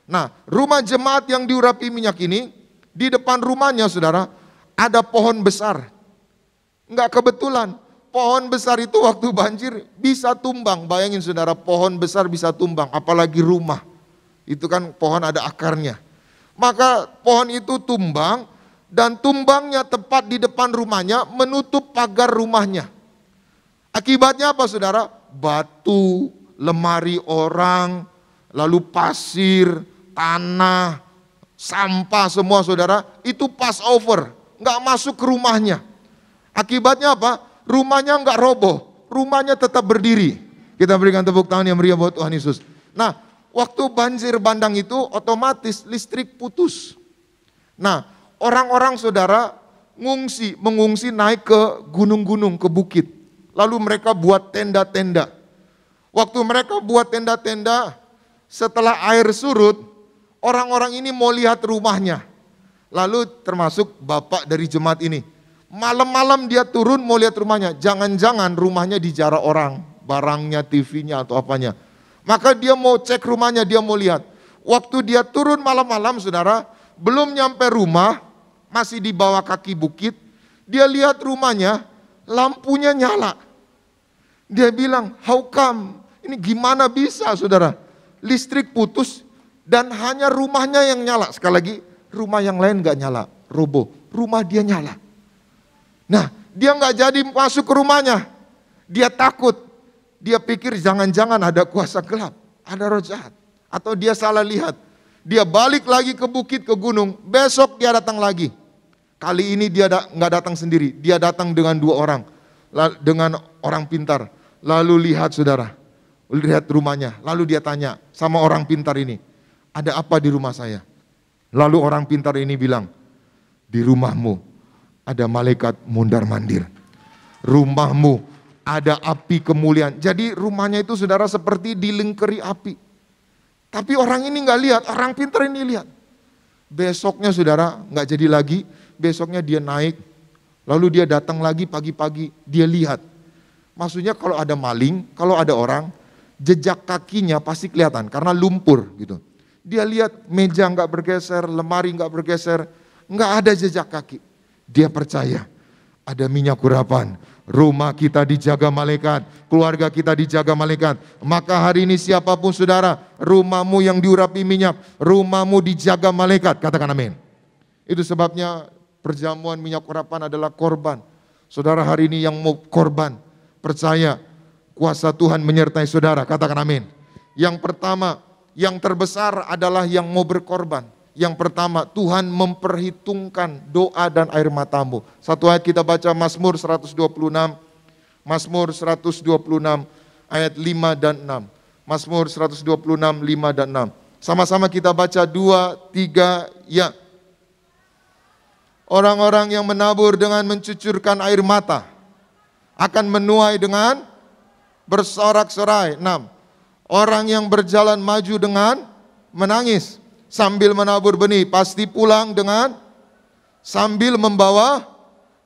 Nah, rumah jemaat yang diurapi minyak ini, di depan rumahnya saudara, ada pohon besar. Enggak kebetulan, pohon besar itu waktu banjir bisa tumbang. Bayangin saudara, pohon besar bisa tumbang, apalagi rumah. Itu kan pohon ada akarnya. Maka pohon itu tumbang, dan tumbangnya tepat di depan rumahnya, menutup pagar rumahnya. Akibatnya apa saudara? Batu, lemari orang, lalu pasir, tanah, sampah semua saudara, itu pass over, nggak masuk ke rumahnya. Akibatnya apa? Rumahnya nggak roboh, rumahnya tetap berdiri. Kita berikan tepuk tangan yang meriah buat Tuhan Yesus. Nah, waktu banjir bandang itu otomatis listrik putus. Nah, orang-orang saudara mengungsi naik ke gunung-gunung, ke bukit. Lalu mereka buat tenda-tenda. Waktu mereka buat tenda-tenda, setelah air surut, orang-orang ini mau lihat rumahnya. Lalu termasuk bapak dari jemaat ini. Malam-malam dia turun mau lihat rumahnya. Jangan-jangan rumahnya dijarah orang, barangnya, TV-nya atau apanya. Maka dia mau cek rumahnya, dia mau lihat. Waktu dia turun malam-malam saudara, belum nyampe rumah, masih di bawah kaki bukit, dia lihat rumahnya, lampunya nyala. Dia bilang, how come? Ini gimana bisa saudara? Listrik putus dan hanya rumahnya yang nyala. Sekali lagi, rumah yang lain gak nyala, roboh. Rumah dia nyala. Nah, dia gak jadi masuk ke rumahnya. Dia takut. Dia pikir jangan-jangan ada kuasa gelap, ada roh jahat. Atau dia salah lihat. Dia balik lagi ke bukit, ke gunung. Besok dia datang lagi. Kali ini dia nggak datang sendiri. Dia datang dengan 2 orang. Dengan orang pintar. Lalu lihat saudara. Lihat rumahnya. Lalu dia tanya sama orang pintar ini. Ada apa di rumah saya? Lalu orang pintar ini bilang. Di rumahmu ada malaikat mondar-mandir. Rumahmu ada api kemuliaan. Jadi rumahnya itu saudara seperti dilingkari api. Tapi orang ini nggak lihat, orang pintar ini lihat. Besoknya saudara nggak jadi lagi, besoknya dia naik, lalu dia datang lagi pagi-pagi, dia lihat. Maksudnya kalau ada maling, kalau ada orang, jejak kakinya pasti kelihatan karena lumpur gitu. Dia lihat meja nggak bergeser, lemari nggak bergeser, nggak ada jejak kaki. Dia percaya ada minyak urapan. Rumah kita dijaga malaikat, keluarga kita dijaga malaikat. Maka hari ini siapapun saudara, rumahmu yang diurapi minyak, rumahmu dijaga malaikat. Katakan amin. Itu sebabnya perjamuan minyak urapan adalah korban. Saudara hari ini yang mau korban, percaya kuasa Tuhan menyertai saudara. Katakan amin. Yang pertama, yang terbesar adalah yang mau berkorban. Yang pertama, Tuhan memperhitungkan doa dan air matamu. Satu ayat kita baca Mazmur 126. Mazmur 126 ayat 5 dan 6. Mazmur 126, 5 dan 6. Sama-sama kita baca 2, 3, ya. Orang-orang yang menabur dengan mencucurkan air mata akan menuai dengan bersorak-sorai. 6. Orang yang berjalan maju dengan menangis sambil menabur benih, pasti pulang dengan sambil membawa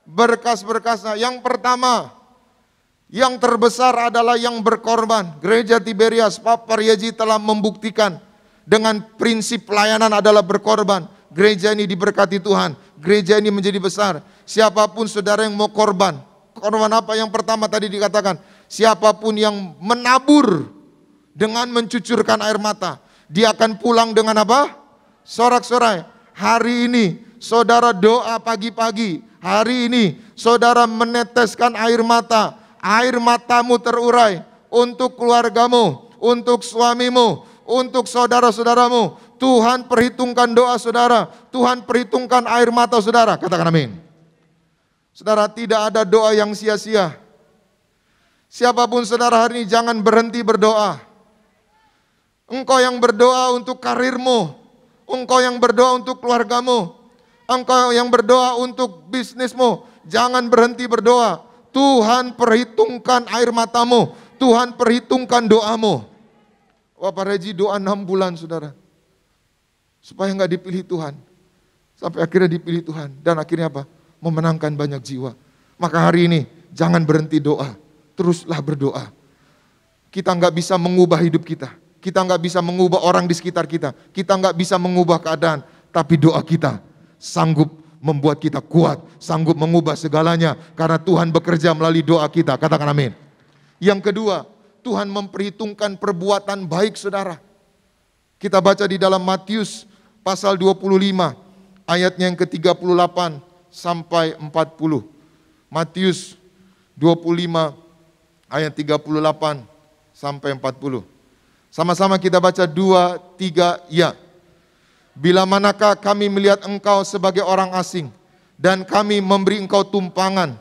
berkas-berkasnya. Yang pertama, yang terbesar adalah yang berkorban. Gereja Tiberias, Pak Paryaji telah membuktikan dengan prinsip pelayanan adalah berkorban. Gereja ini diberkati Tuhan, gereja ini menjadi besar. Siapapun saudara yang mau korban, korban apa? Yang pertama tadi dikatakan, siapapun yang menabur dengan mencucurkan air mata, dia akan pulang dengan apa? Sorak-sorai. Hari ini saudara doa pagi-pagi. Hari ini saudara meneteskan air mata. Air matamu terurai untuk keluargamu, untuk suamimu, untuk saudara-saudaramu. Tuhan perhitungkan doa saudara. Tuhan perhitungkan air mata saudara. Katakan amin. Saudara, tidak ada doa yang sia-sia. Siapapun saudara hari ini jangan berhenti berdoa. Engkau yang berdoa untuk karirmu, engkau yang berdoa untuk keluargamu, engkau yang berdoa untuk bisnismu, jangan berhenti berdoa. Tuhan perhitungkan air matamu, Tuhan perhitungkan doamu. Bapak Reji doa 6 bulan saudara, supaya nggak dipilih Tuhan, sampai akhirnya dipilih Tuhan, dan akhirnya apa? Memenangkan banyak jiwa. Maka hari ini jangan berhenti doa, teruslah berdoa. Kita nggak bisa mengubah hidup kita. Kita nggak bisa mengubah orang di sekitar kita. Kita nggak bisa mengubah keadaan. Tapi doa kita sanggup membuat kita kuat. Sanggup mengubah segalanya. Karena Tuhan bekerja melalui doa kita. Katakan amin. Yang kedua, Tuhan memperhitungkan perbuatan baik saudara. Kita baca di dalam Matius pasal 25. Ayatnya yang ke-38 sampai 40. Matius 25 ayat 38 sampai 40. Sama-sama kita baca 2, 3, ya. Bila manakah kami melihat engkau sebagai orang asing, dan kami memberi engkau tumpangan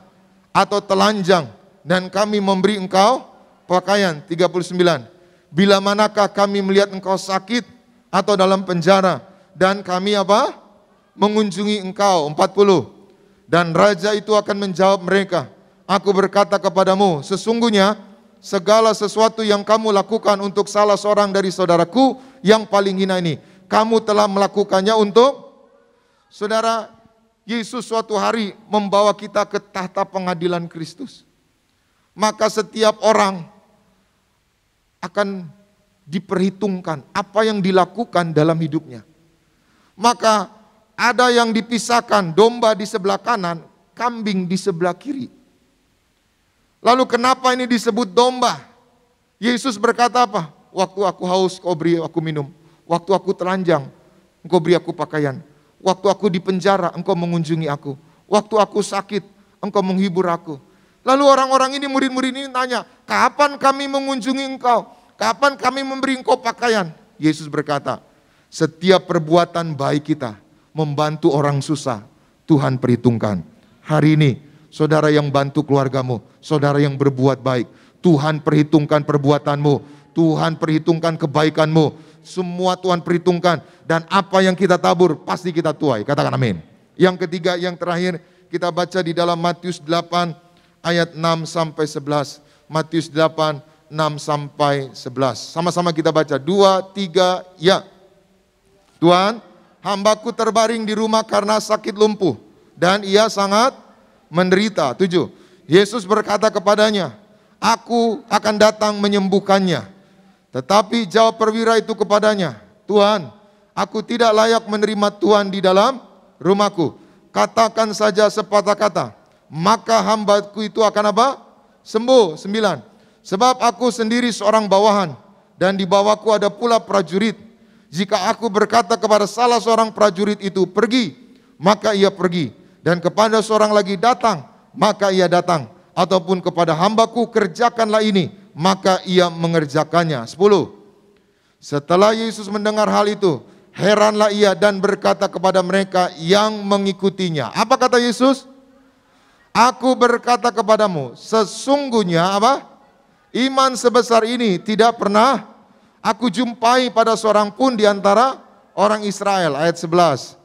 atau telanjang, dan kami memberi engkau pakaian. 39. Bila manakah kami melihat engkau sakit atau dalam penjara, dan kami apa? Mengunjungi engkau. 40. Dan raja itu akan menjawab mereka, aku berkata kepadamu, sesungguhnya segala sesuatu yang kamu lakukan untuk salah seorang dari saudaraku yang paling hina ini, kamu telah melakukannya untuk saudara. Yesus suatu hari membawa kita ke tahta pengadilan Kristus. Maka setiap orang akan diperhitungkan apa yang dilakukan dalam hidupnya. Maka ada yang dipisahkan, domba di sebelah kanan, kambing di sebelah kiri. Lalu kenapa ini disebut domba? Yesus berkata apa? Waktu aku haus, kau beri aku minum. Waktu aku telanjang, engkau beri aku pakaian. Waktu aku di penjara, engkau mengunjungi aku. Waktu aku sakit, engkau menghibur aku. Lalu orang-orang ini, murid-murid ini tanya, kapan kami mengunjungi engkau? Kapan kami memberi engkau pakaian? Yesus berkata, setiap perbuatan baik kita, membantu orang susah, Tuhan perhitungkan. Hari ini, saudara yang bantu keluargamu, saudara yang berbuat baik, Tuhan perhitungkan perbuatanmu, Tuhan perhitungkan kebaikanmu, semua Tuhan perhitungkan, dan apa yang kita tabur pasti kita tuai. Katakan amin. Yang ketiga, yang terakhir, kita baca di dalam Matius 8 ayat 6 sampai 11. Matius 8 6 sampai 11. Sama-sama kita baca 2, 3, ya. Tuhan, hambaku terbaring di rumah karena sakit lumpuh, dan ia sangat menderita. 7. Yesus berkata kepadanya, aku akan datang menyembuhkannya. Tetapi jawab perwira itu kepadanya, Tuhan, aku tidak layak menerima Tuhan di dalam rumahku. Katakan saja sepatah kata, maka hambaku itu akan apa? Sembuh. 9. Sebab aku sendiri seorang bawahan, dan di bawahku ada pula prajurit. Jika aku berkata kepada salah seorang prajurit itu, pergi, maka ia pergi. Dan kepada seorang lagi datang, maka ia datang. Ataupun kepada hambaku, kerjakanlah ini, maka ia mengerjakannya. 10. Setelah Yesus mendengar hal itu, heranlah ia dan berkata kepada mereka yang mengikutinya. Apa kata Yesus? Aku berkata kepadamu, sesungguhnya apa? Iman sebesar ini tidak pernah aku jumpai pada seorang pun di antara orang Israel. Ayat 11.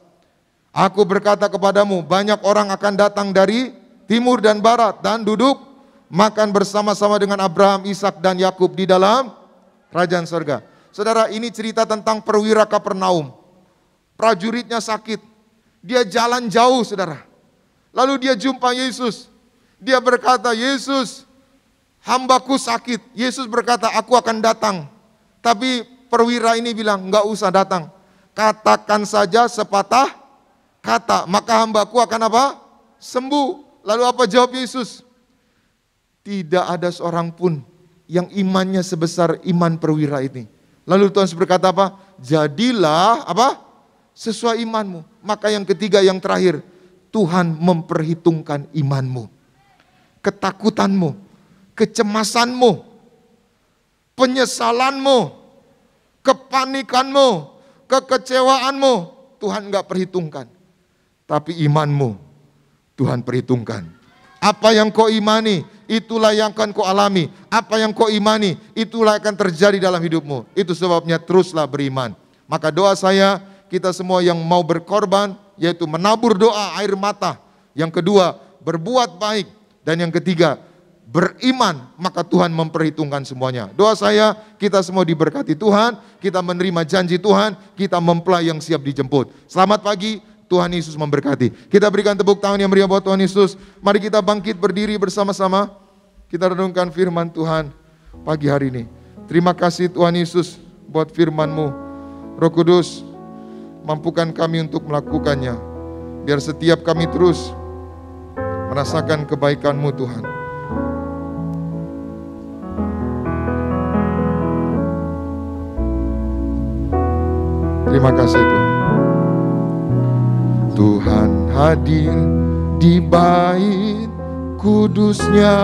Aku berkata kepadamu, banyak orang akan datang dari timur dan barat dan duduk makan bersama-sama dengan Abraham, Ishak dan Yakub di dalam kerajaan surga. Saudara, ini cerita tentang perwira Kapernaum. Prajuritnya sakit, dia jalan jauh saudara. Lalu dia jumpa Yesus. Dia berkata, Yesus, hambaku sakit. Yesus berkata, aku akan datang. Tapi perwira ini bilang, enggak usah datang. Katakan saja sepatah kata, maka hambaku akan apa? Sembuh. Lalu apa jawab Yesus? Tidak ada seorang pun yang imannya sebesar iman perwira ini. Lalu Tuhan berkata apa? Jadilah apa? Sesuai imanmu. Maka yang ketiga, yang terakhir, Tuhan memperhitungkan imanmu, ketakutanmu, kecemasanmu, penyesalanmu, kepanikanmu, kekecewaanmu Tuhan nggak perhitungkan. Tapi imanmu Tuhan perhitungkan. Apa yang kau imani, itulah yang akan kau alami. Apa yang kau imani, itulah yang akan terjadi dalam hidupmu. Itu sebabnya teruslah beriman. Maka doa saya, kita semua yang mau berkorban, yaitu menabur doa air mata. Yang kedua, berbuat baik. Dan yang ketiga, beriman, maka Tuhan memperhitungkan semuanya. Doa saya, kita semua diberkati Tuhan, kita menerima janji Tuhan, kita mempelai yang siap dijemput. Selamat pagi, Tuhan Yesus memberkati. Kita berikan tepuk tangan yang meriah buat Tuhan Yesus. Mari kita bangkit berdiri bersama-sama. Kita renungkan firman Tuhan pagi hari ini. Terima kasih Tuhan Yesus buat firman-Mu. Roh Kudus, mampukan kami untuk melakukannya. Biar setiap kami terus merasakan kebaikan-Mu Tuhan. Terima kasih Tuhan. Tuhan hadir di bait kudus-Nya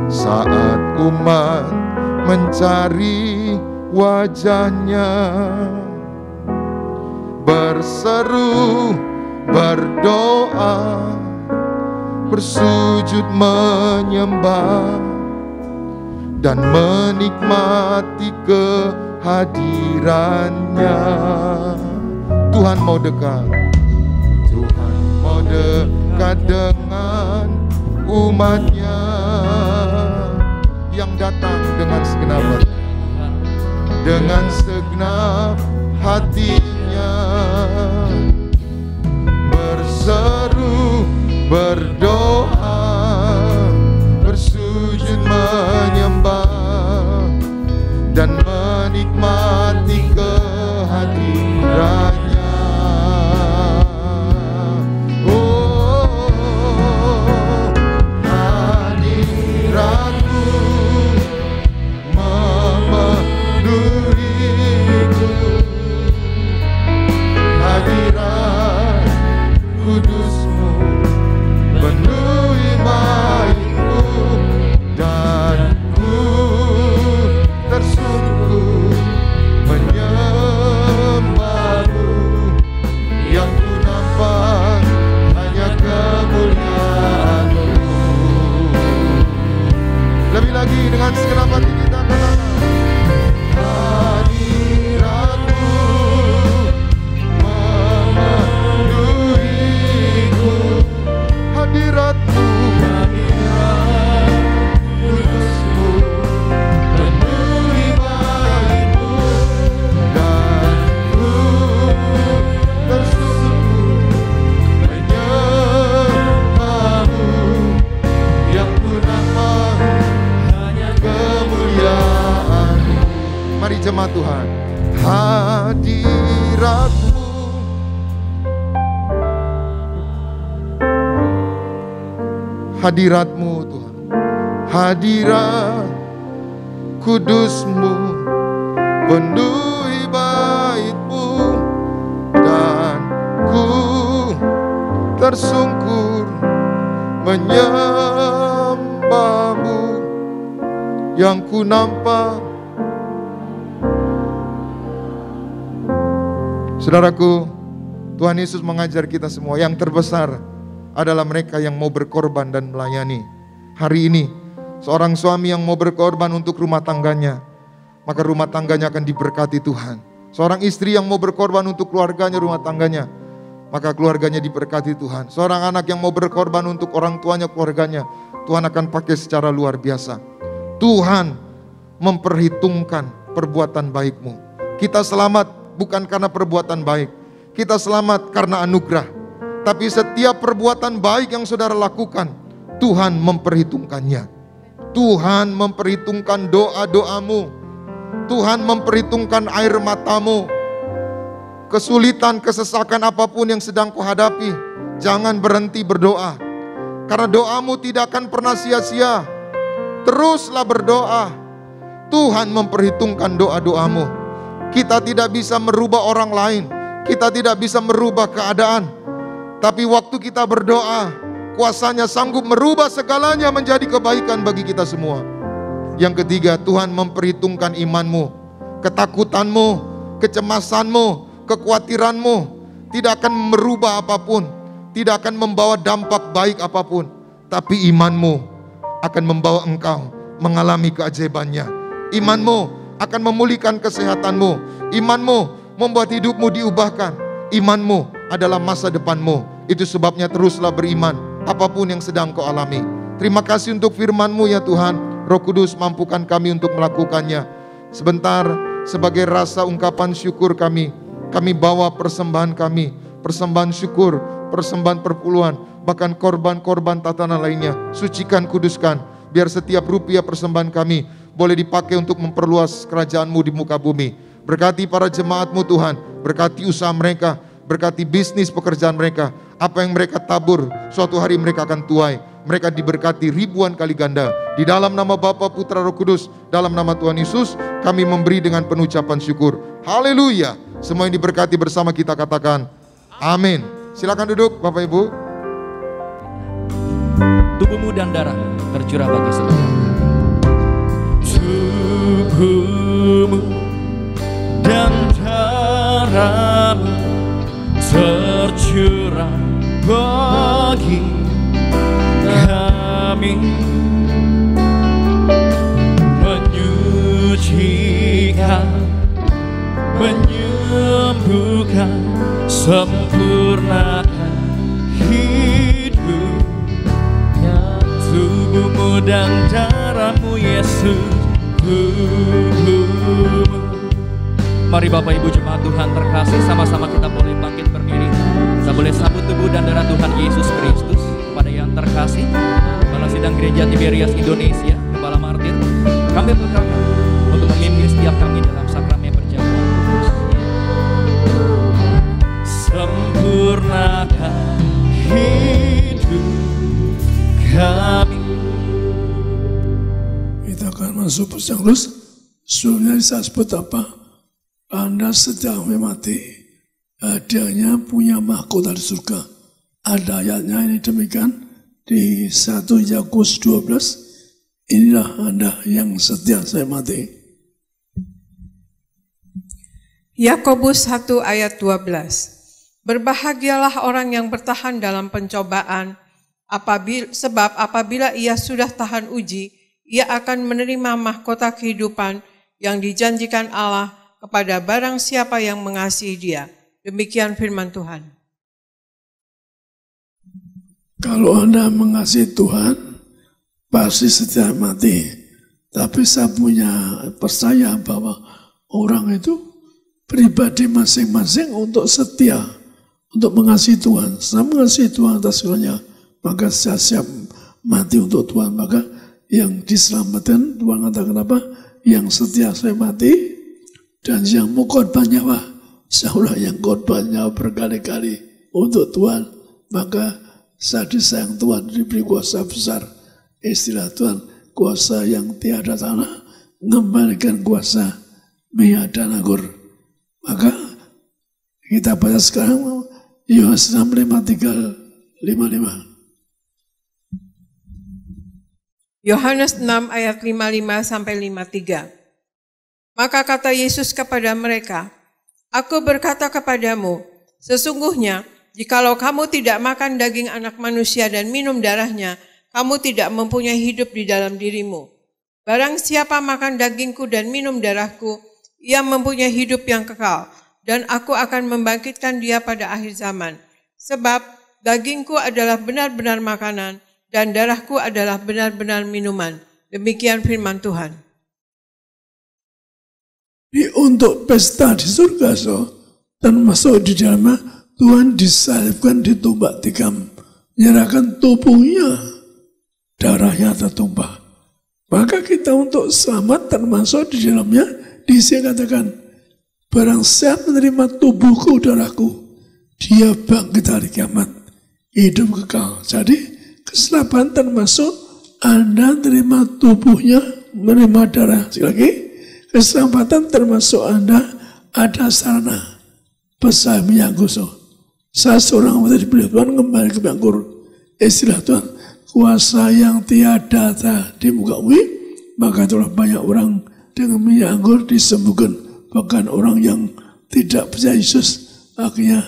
saat umat mencari wajah-Nya, berseru, berdoa, bersujud menyembah, dan menikmati kehadiran-Nya. Tuhan mau dekat. Tuhan mau dekat dengan umat-Nya yang datang dengan segenap hati, dengan segenap hatinya, berseru, berdoa, bersujud menyembah, dan menikmati kehadiran-Nya. Dengan segenap hati kita katakan, hadirat-Mu memenuhiku, hadirat-Mu, hadirat kudus-Mu penuhi bait-Mu, dan ku tersungkur menyembah-Mu yang ku nampak kemuliaan-Mu. Mari jemaat Tuhan, hadirat-Mu, hadirat-Mu Tuhan, hadirat kudus-Mu penuhi bait-Mu, dan ku tersungkur menyembah-Mu yang ku nampak. Saudaraku, Tuhan Yesus mengajar kita semua, yang terbesar adalah mereka yang mau berkorban dan melayani. Hari ini, seorang suami yang mau berkorban untuk rumah tangganya, maka rumah tangganya akan diberkati Tuhan. Seorang istri yang mau berkorban untuk keluarganya, rumah tangganya, maka keluarganya diberkati Tuhan. Seorang anak yang mau berkorban untuk orang tuanya, keluarganya, Tuhan akan pakai secara luar biasa. Tuhan memperhitungkan perbuatan baik-Mu. Kita selamat bukan karena perbuatan baik. Kita selamat karena anugerah. Tapi setiap perbuatan baik yang saudara lakukan, Tuhan memperhitungkannya. Tuhan memperhitungkan doa-doamu. Tuhan memperhitungkan air matamu. Kesulitan, kesesakan apapun yang sedang kau hadapi, jangan berhenti berdoa. Karena doamu tidak akan pernah sia-sia. Teruslah berdoa. Tuhan memperhitungkan doa-doamu. Kita tidak bisa merubah orang lain. Kita tidak bisa merubah keadaan. Tapi waktu kita berdoa, kuasanya sanggup merubah segalanya menjadi kebaikan bagi kita semua. Yang ketiga, Tuhan memperhitungkan imanmu. ketakutanmu, kecemasanmu, kekhawatiranmu tidak akan merubah apapun, tidak akan membawa dampak baik apapun, tapi imanmu akan membawa engkau mengalami keajaibannya. Imanmu akan memulihkan kesehatanmu, imanmu membuat hidupmu diubahkan, imanmu adalah masa depanmu. Itu sebabnya teruslah beriman apapun yang sedang kau alami. Terima kasih untuk firman-Mu ya Tuhan. Roh Kudus, mampukan kami untuk melakukannya. Sebentar, sebagai rasa ungkapan syukur kami bawa persembahan kami, persembahan syukur, persembahan perpuluhan, bahkan korban-korban tatanan lainnya. Sucikan, kuduskan, biar setiap rupiah persembahan kami boleh dipakai untuk memperluas kerajaan-Mu di muka bumi. Berkati para jemaat-Mu Tuhan, berkati usaha mereka, berkati bisnis pekerjaan mereka. Apa yang mereka tabur, suatu hari mereka akan tuai. Mereka diberkati ribuan kali ganda. Di dalam nama Bapa, Putra, Roh Kudus, dalam nama Tuhan Yesus, kami memberi dengan penuh ucapan syukur. Haleluya. Semua yang diberkati bersama kita katakan amin. Silakan duduk Bapak Ibu. Tubuhmu dan darah tercurah bagi semua. Tubuhmu dan darahmu tercurah bagi kami, menyucikan, menyembuhkan, sempurnakan hidup. Tubuhmu dan darahmu Yesus, tubuhmu. Mari Bapak Ibu jemaat Tuhan terkasih, sama-sama kita boleh bangkit berdiri. Kita boleh sambut tubuh dan darah Tuhan Yesus Kristus. Kepada yang terkasih, Kepala Sidang Gereja Tiberias Indonesia, Kepala Martir, kami berkenan untuk memimpin setiap kami dalam sakramen perjamuan kudus. Sempurnakan hidup kami. Kita akan masuk perjalanan. Sebelumnya saya sebut apa? Anda sedang memati, hadiahnya punya mahkota di surga. Ada ayatnya ini demikian di 1 Yakobus 12. Inilah Anda yang setia saya mati. Yakobus 1 ayat 12. Berbahagialah orang yang bertahan dalam pencobaan, sebab apabila ia sudah tahan uji, ia akan menerima mahkota kehidupan yang dijanjikan Allah kepada barang siapa yang mengasihi Dia. Demikian firman Tuhan. Kalau Anda mengasihi Tuhan, pasti setia mati. Tapi saya percaya bahwa orang itu pribadi masing-masing untuk setia, untuk mengasihi Tuhan. Saya mengasihi Tuhan atas segalanya, maka saya siap mati untuk Tuhan. Maka yang diselamatkan, Tuhan katakan apa? Yang setia saya mati. Dan yang mau korban nyawa, seolah yang korban nyawa berkali-kali untuk Tuhan, maka saya disayang Tuhan, diberi kuasa besar. Istilah Tuhan, kuasa yang tiada tanah, mengembalikan kuasa minyak dan anggur. Maka kita baca sekarang Yohanes 6:55. Yohanes 6 ayat 55 sampai 53. Maka kata Yesus kepada mereka, Aku berkata kepadamu, sesungguhnya jikalau kamu tidak makan daging anak manusia dan minum darahnya, kamu tidak mempunyai hidup di dalam dirimu. Barang siapa makan dagingku dan minum darahku, ia mempunyai hidup yang kekal, dan aku akan membangkitkan dia pada akhir zaman. Sebab dagingku adalah benar-benar makanan, dan darahku adalah benar-benar minuman. Demikian firman Tuhan. Untuk pesta di surga, termasuk di dalamnya Tuhan disalibkan, ditumbak tikam, menyerahkan tubuhnya, darahnya tertumpah. Maka kita untuk selamat termasuk di dalamnya, dikatakan, barang siapa menerima tubuhku, darahku, dia bangkit hari kiamat, hidup kekal. Jadi keselamatan termasuk Anda menerima tubuhnya, menerima darah. Sekali lagi, keselamatan termasuk Anda ada sarana pesah minyak gosok. Saya seorang hamba diberi Tuhan kembali ke Bangkur. Istilah Tuhan, kuasa yang tiada di muka bumi, maka itulah banyak orang dengan minyak anggur disembuhkan. bahkan orang yang tidak percaya Yesus. Akhirnya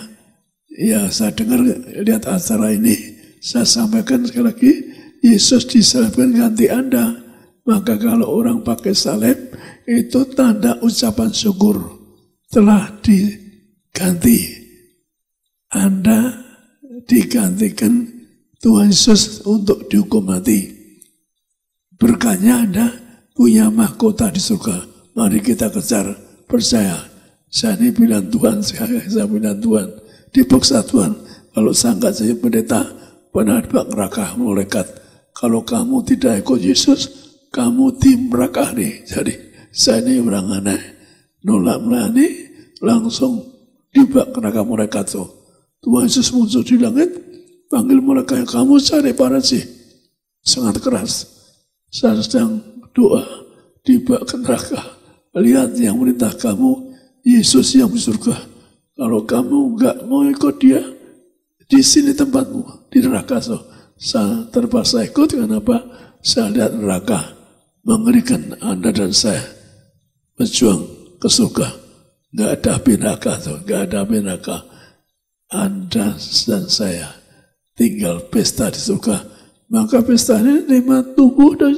ya saya dengar lihat acara ini, saya sampaikan sekali lagi, Yesus disalibkan ganti Anda. Maka kalau orang pakai salib itu tanda ucapan syukur telah diganti. Anda digantikan Tuhan Yesus untuk dihukum mati. Berkahnya Anda punya mahkota di surga. Mari kita kejar, percaya. Saya ini bilang Tuhan, saya bilang Tuhan. Dipaksa Tuhan. Kalau saya enggak jadi pendeta, benar bak neraka malaikat. Kalau kamu tidak ikut Yesus, kamu di neraka nih. Jadi saya ini orang aneh. Nolak melayani, langsung dibak neraka malaikat tuh. Tuhan Yesus muncul di langit, panggil malaikat, kamu cari para sih. Sangat keras. Saya sedang doa, dibak ke neraka. Lihat yang merintah kamu, Yesus yang di surga. Kalau kamu enggak mau ikut dia, di sini tempatmu, di neraka. So, saya terpaksa ikut, kenapa? Saya lihat neraka, mengerikan Anda dan saya. Berjuang ke surga. Enggak ada api neraka, so. Enggak ada api neraka. Anda dan saya tinggal pesta di surga. Maka pesta ini terima tubuh dan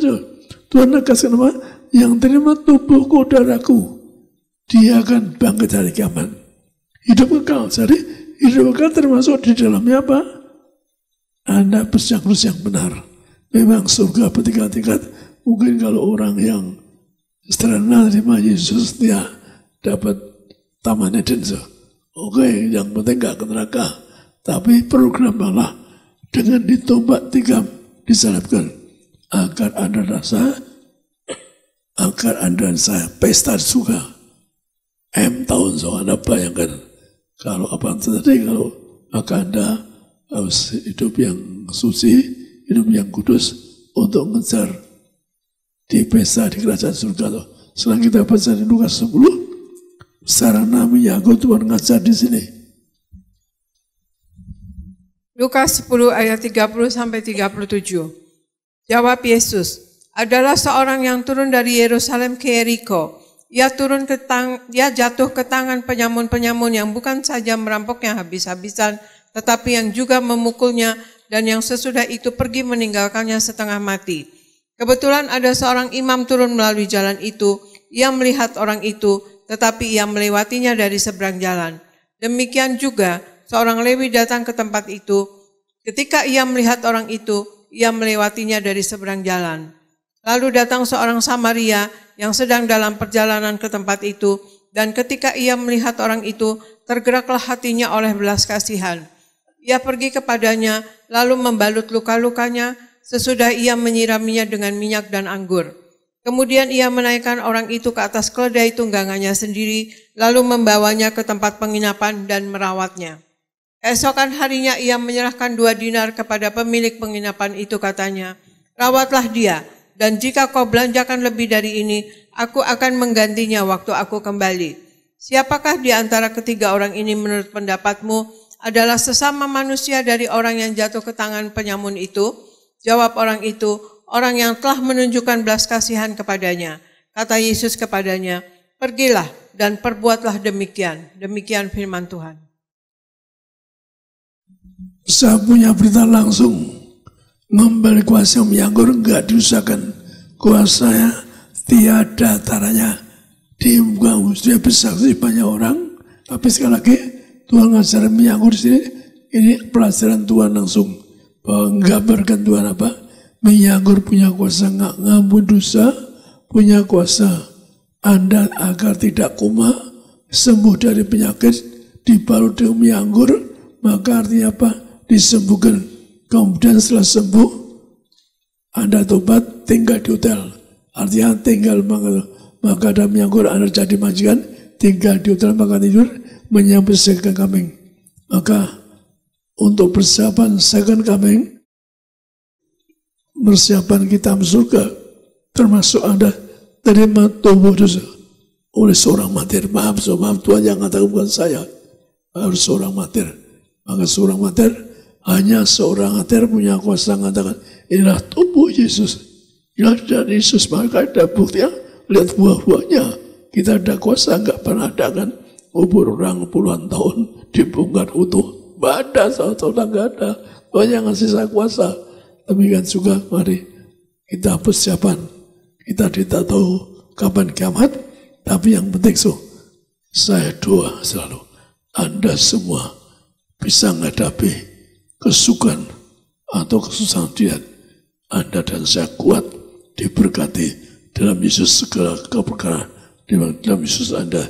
Tuhan kasih nama yang terima tubuhku darahku, dia akan bangkit hari kiamat. Hidup kekal. Jadi hidup kekal termasuk di dalamnya apa? Anda berjuang yang benar. Memang surga bertingkat-tingkat. Mungkin kalau orang yang sederhana terima Yesus, dia dapat Taman Eden. Oke, yang penting gak ke neraka. Tapi program Allah dengan ditombak tikam disalibkan agar Anda dan saya pesta di surga. Tahun so Anda bayangkan kalau apa terjadi kalau maka Anda harus hidup yang suci, hidup yang kudus untuk mengejar di pesta di kerajaan surga. Setelah kita baca di Lukas 10. Sarana menyangkut Tuhan ngajar di sini. Lukas 10 ayat 30-37. Jawab Yesus, adalah seorang yang turun dari Yerusalem ke Yeriko. Ia jatuh ke tangan penyamun-penyamun yang bukan saja merampoknya habis-habisan, tetapi yang juga memukulnya, dan yang sesudah itu pergi meninggalkannya setengah mati. Kebetulan ada seorang imam turun melalui jalan itu. Ia melihat orang itu, tetapi ia melewatinya dari seberang jalan. Demikian juga seorang Lewi datang ke tempat itu. Ketika ia melihat orang itu, ia melewatinya dari seberang jalan. Lalu datang seorang Samaria yang sedang dalam perjalanan ke tempat itu, dan ketika ia melihat orang itu, tergeraklah hatinya oleh belas kasihan. Ia pergi kepadanya, lalu membalut luka-lukanya, sesudah ia menyiraminya dengan minyak dan anggur. Kemudian ia menaikkan orang itu ke atas keledai tunggangannya sendiri, lalu membawanya ke tempat penginapan dan merawatnya. Keesokan harinya ia menyerahkan 2 dinar kepada pemilik penginapan itu, katanya, rawatlah dia, dan jika kau belanjakan lebih dari ini, aku akan menggantinya waktu aku kembali. Siapakah di antara ketiga orang ini menurut pendapatmu adalah sesama manusia dari orang yang jatuh ke tangan penyamun itu? Jawab orang itu, orang yang telah menunjukkan belas kasihan kepadanya. Kata Yesus kepadanya, pergilah dan perbuatlah demikian. Demikian firman Tuhan. Saya punya berita langsung. Membeli kuasa yang enggak diusahakan. Kuasanya tiada taranya. Di muka sudah bersaksi banyak orang. Tapi sekali lagi, Tuhan ngajarin menyanggur di sini. Ini pelajaran Tuhan langsung. Bahwa menggambarkan Tuhan apa? Menyanggur punya kuasa ngampun dosa, punya kuasa Anda agar tidak koma, sembuh dari penyakit, dibalut dengan menyanggur, maka artinya apa? Disembuhkan. Kemudian setelah sembuh, Anda tobat, tinggal di hotel. Artinya tinggal maka ada menyanggur, Anda jadi majikan, tinggal di hotel makan tidur, menyambut second coming. Maka untuk persiapan second coming, persiapan kita masuk surga, termasuk Anda terima tubuh dosa oleh seorang martir. Maaf Tuhan yang katakan bukan saya, harus seorang martir. Maka seorang martir, hanya seorang martir punya kuasa mengatakan, inilah tubuh Yesus. Inilah dan Yesus, maka ada bukti, lihat buah-buahnya. Kita ada kuasa, nggak pernah ada kan? Kubur orang puluhan tahun dibongkar utuh. Nggak ada, saudara nggak ada. Tuhan yang ngasih saya kuasa. Demikian juga, mari kita persiapan. Kita tidak tahu kapan kiamat, tapi yang penting saya doa selalu. Anda semua bisa menghadapi kesukaan atau kesusahan dia. Anda dan saya kuat, diberkati dalam Yesus segala keperkara. Dalam Yesus Anda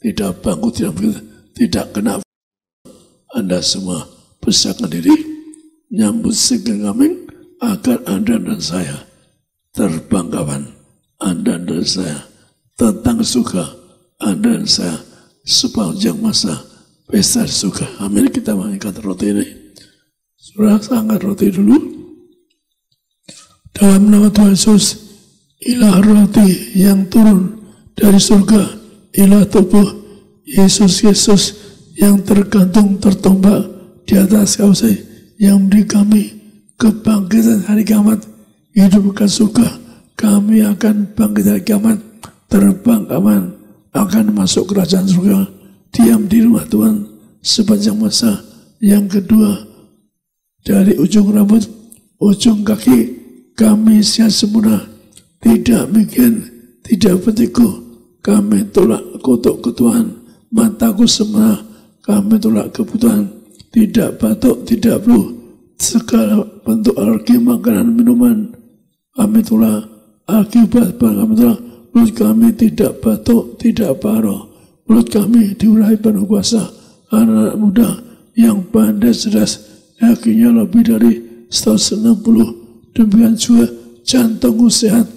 tidak bangkrut, tidak kena. Anda semua persiapkan diri, nyambut second coming, agar Anda dan saya terbang kapan. Anda dan saya tentang suka, Anda dan saya sepanjang masa pesta suka. Amin. Kita mengangkat roti ini. Surah angkat roti dulu. Dalam nama Tuhan Yesus, inilah roti yang turun dari surga, inilah tubuh Yesus yang tergantung tertombak di atas kayu salib, yang beri kami kebangkitan hari kiamat, hidupkan surga. Kami akan bangkit hari kiamat, terbang aman, akan masuk kerajaan surga, diam di rumah Tuhan sepanjang masa. Yang kedua, dari ujung rambut, ujung kaki, kami siap sempurna, tidak bikin, tidak petiku. Kami tolak kutuk ketuhan, mataku sempurna, kami tolak kebutuhan, tidak batuk, tidak flu, segala bentuk alergi makanan minuman. Kami tolak akibat kami tolak. Mulut kami tidak batuk, tidak parau. Mulut kami diurapi penuh kuasa. Anak-anak muda yang pandai cerdas, kakinya lebih dari 160. Demikian juga jantungku sehat,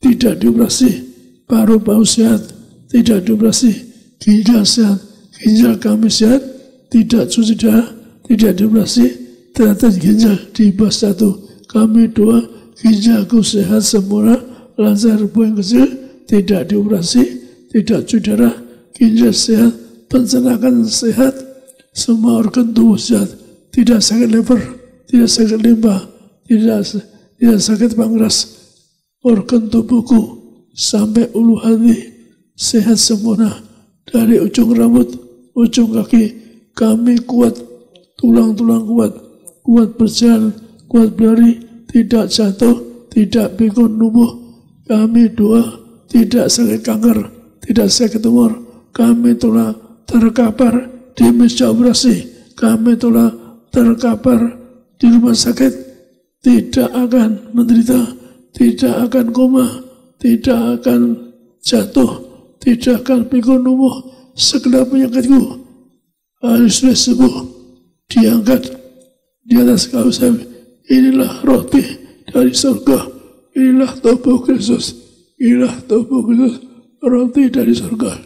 tidak dioperasi. Paru-paru sehat, tidak dioperasi. Ginjal sehat, ginjal kami sehat, tidak cuci darah, tidak dioperasi. Ternyata ginjal di bawah 1. Kami doa, ginjalku sehat sempurna, lancar, buang kecil, tidak dioperasi, tidak cuci darah, ginjal sehat, pencernaan sehat, semua organ tubuh sehat, tidak sakit lever, tidak sakit limbah, tidak sakit pankreas, organ tubuhku sampai ulu hati sehat sempurna, dari ujung rambut, ujung kaki, kami kuat, tulang-tulang kuat berjalan, kuat berlari, tidak jatuh, tidak pikun nubuh. Kami doa, tidak sakit kanker, tidak sakit tumor. Kami telah terkapar di meja operasi. Kami telah terkapar di rumah sakit. Tidak akan menderita, tidak akan koma, tidak akan jatuh, tidak akan pikun nubuh. Segala penyakitku harus sembuh, diangkat di atas kayu salib. Inilah roti dari surga, inilah tubuh Kristus, inilah tubuh Kristus, roti dari surga.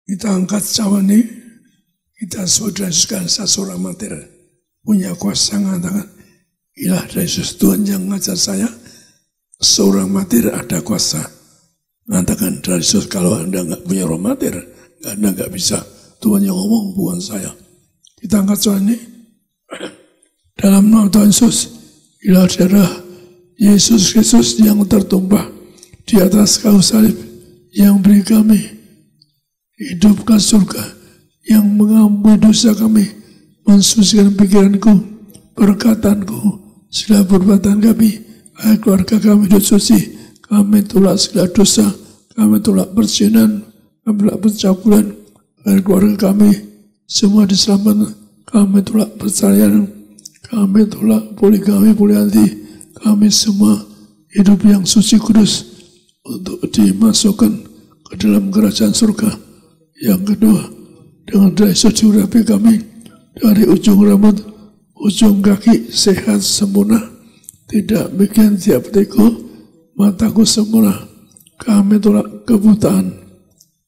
Kita angkat cawan ini, kita saudara sekalian, seorang amatir punya kuasa mengatakan, ilah dari Yesus, Tuhan yang mengajar saya, seorang amatir ada kuasa. Mengatakan dari Yesus, kalau Anda nggak punya roh amatir, Anda nggak bisa. Tuhan yang ngomong, bukan saya. Kita angkat cawan ini, dalam nama Tuhan Yesus, ilah darah Yesus Kristus yang tertumpah di atas kayu salib, yang beri kami hidupkan surga, yang mengampuni dosa kami, mensucikan pikiranku, perkataanku, segala perbuatan kami, agar keluarga kami hidup suci. Kami tolak segala dosa, kami tolak perzinahan, kami tolak percabulan, agar keluarga kami semua diselamatkan. Kami tolak perceraian, kami tolak poligami, poliandri, kami semua hidup yang suci kudus untuk dimasukkan ke dalam kerajaan surga. Yang kedua, dengan darah Yesus diurapi kami dari ujung rambut, ujung kaki sehat sempurna, tidak bikin tiap tiku, mataku sempurna. Kami tolak kebutaan,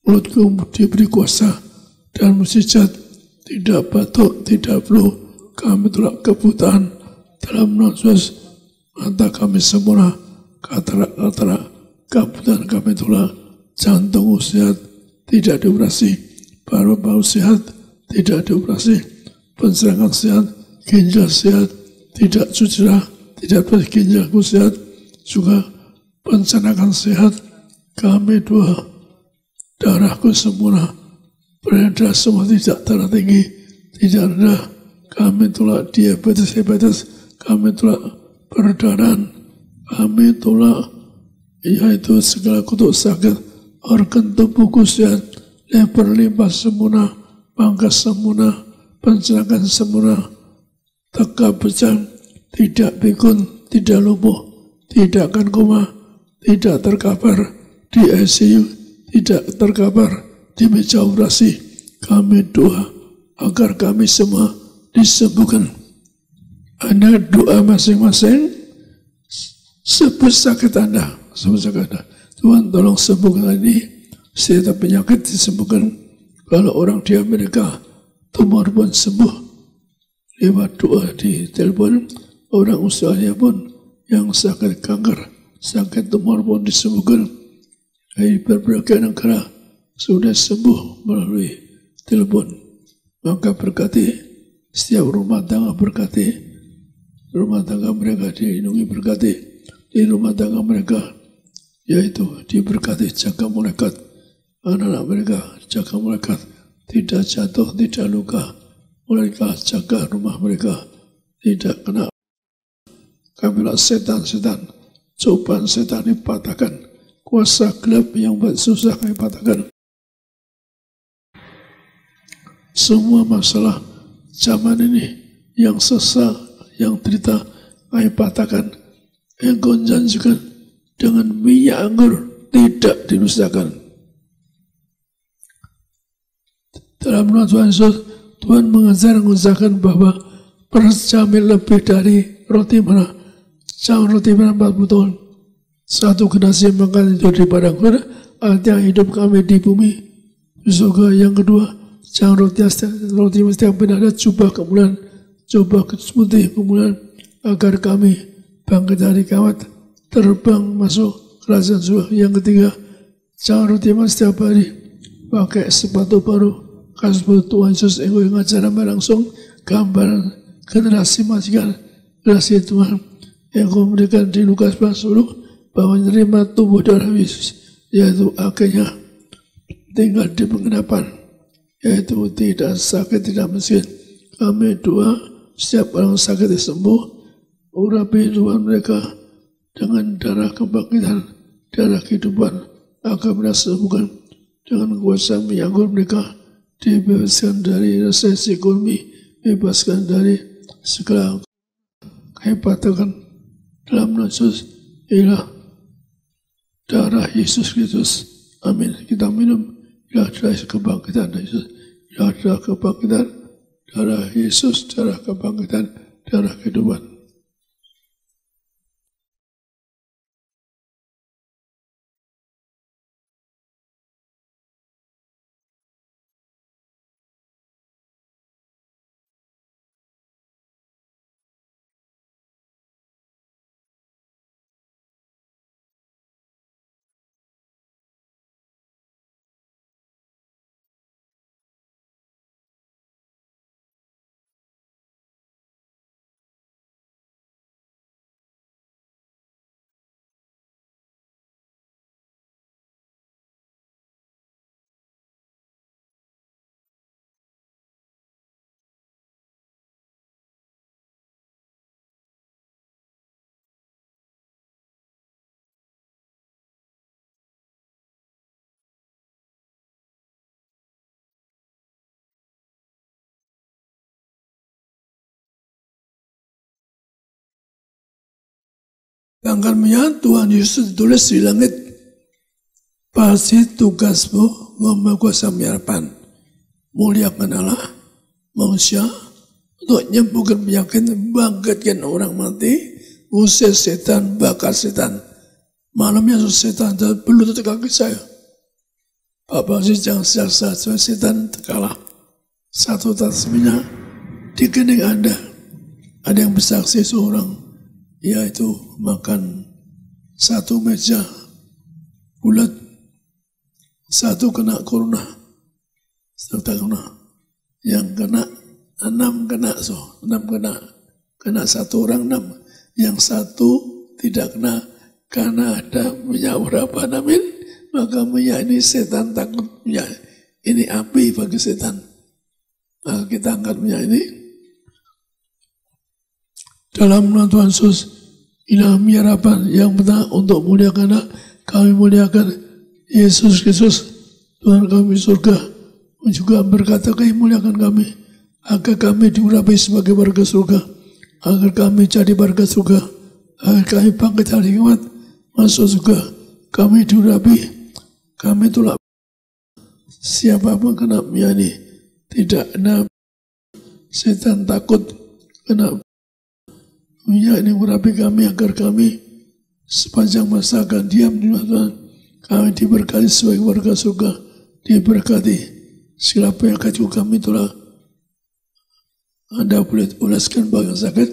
mulutku diberi kuasa dan mukjizat, tidak batuk, tidak flu. Kami tolak kebutaan dalam nama Yesus. Mata kami sempurna, katarak, kebutaan kami tolak. Jantung sehat, tidak dioperasi. Paru-paru sehat, tidak dioperasi. Pencernaan sehat, ginjal sehat, tidak cedera, tidak ginjalku sehat, juga pencernaan sehat. Kami dua, darahku sempurna, beredar semua, tidak darah tinggi, tidak rendah. Kami tolak diabetes, kami tolak perdarahan, kami tolak yaitu segala kutuk sakit, organ tubuhku sehat, lebar limpa sempurna, pangkas sempurna, pencernaan sempurna, tegak pecah, tidak pikun, tidak lumpuh, tidak akan koma, tidak terkapar di ICU, tidak terkapar di meja operasi. Kami doa agar kami semua disembuhkan. Anda doa masing-masing, sebut sakit Anda, Tuhan tolong sembuhkan ini, setiap penyakit disembuhkan. Kalau orang di Amerika tumor pun sembuh lewat doa di telepon, orang Australia pun yang sakit kanker, sakit tumor pun disembuhkan. Dari berbagai negara sudah sembuh melalui telepon. Maka berkati setiap rumah tangga, berkati rumah tangga mereka dilindungi, berkati di rumah tangga mereka, yaitu diberkati, jaga malaikat anak-anak mereka, jaga malaikat tidak jatuh, tidak luka, mereka jaga rumah mereka tidak kena kamilah setan-setan, cobaan setan dipatahkan, kuasa gelap yang buat susah kami patahkan. Semua masalah zaman ini yang sesat, yang derita kami patahkan. Engkau janjikan dengan minyak anggur tidak dirusakan. Dalam nama Tuhan Yesus, Tuhan mengajarkan bahwa perjamin lebih dari roti mana. Jangan roti mana 40 tahun. Satu generasi makan itu di padang gurun, artinya hidup kami di bumi surga. Yang kedua, jangan roti mesti yang benar, ada coba kemuliaan, coba putih kemuliaan, agar kami bangkit dari kawat, terbang masuk kerajaan surga. Yang ketiga, jangan roti mas setiap hari, pakai sepatu baru, kasih Tuhan Yesus yang ngajaran langsung, gambaran generasi majikan, generasi Tuhan yang kau memberikan di Lukas 10, bahwa menerima tubuh darah Yesus, yaitu akhirnya tinggal di penggenapan, yaitu tidak sakit, tidak miskin. Kami doa setiap orang sakit sembuh, urapi Tuhan mereka dengan darah kebangkitan, darah kehidupan, agar mereka sembuhkan dengan kuasa minyak anggur mereka, dibebaskan dari resesi ekonomi, bebaskan dari segala kehebatan dalam Yesus. Ialah darah Yesus Kristus. Amin. Kita minum darah kebangkitan Yesus, darah kebangkitan, darah Yesus, darah kebangkitan, darah kehidupan. Tanggalnya Tuhan Yesus tulis di langit, pasti tugasmu membawa harapan, muliakan Allah, manusia, untuk menyembuhkan penyakit, bangkitkan orang mati, usir setan, bakar setan. Malamnya setan berlutut kaki saya. Bapak sih jangan sia-sia, setan kalah. Satu tasbihnya di kening Anda. Ada yang bersaksi seorang, yaitu makan satu meja bulat, satu kena corona, yang kena 6 kena satu orang 6, yang satu tidak kena karena ada minyak urapan, amin. Maka minyak ini setan takut, minyak ini api bagi setan. Maka kita angkat minyak ini dalam nama Tuhan Yesus. Inilah minyak harapan yang benar untuk muliakan kami, muliakan Yesus Kristus Tuhan kami surga, juga berkata kami muliakan kami agar kami diurapi sebagai warga surga, agar kami jadi warga surga, agar kami bangkit hari kiamat masuk surga. Kami diurapi, kami itulah siapapun kena minyak ini tidak kena setan takut kena minyak ini urapi kami, agar kami sepanjang masa akan diam di Tuhan. Kami diberkati sebagai warga surga, diberkati segala penyakit kami itulah. Anda boleh ulaskan bagian sakit,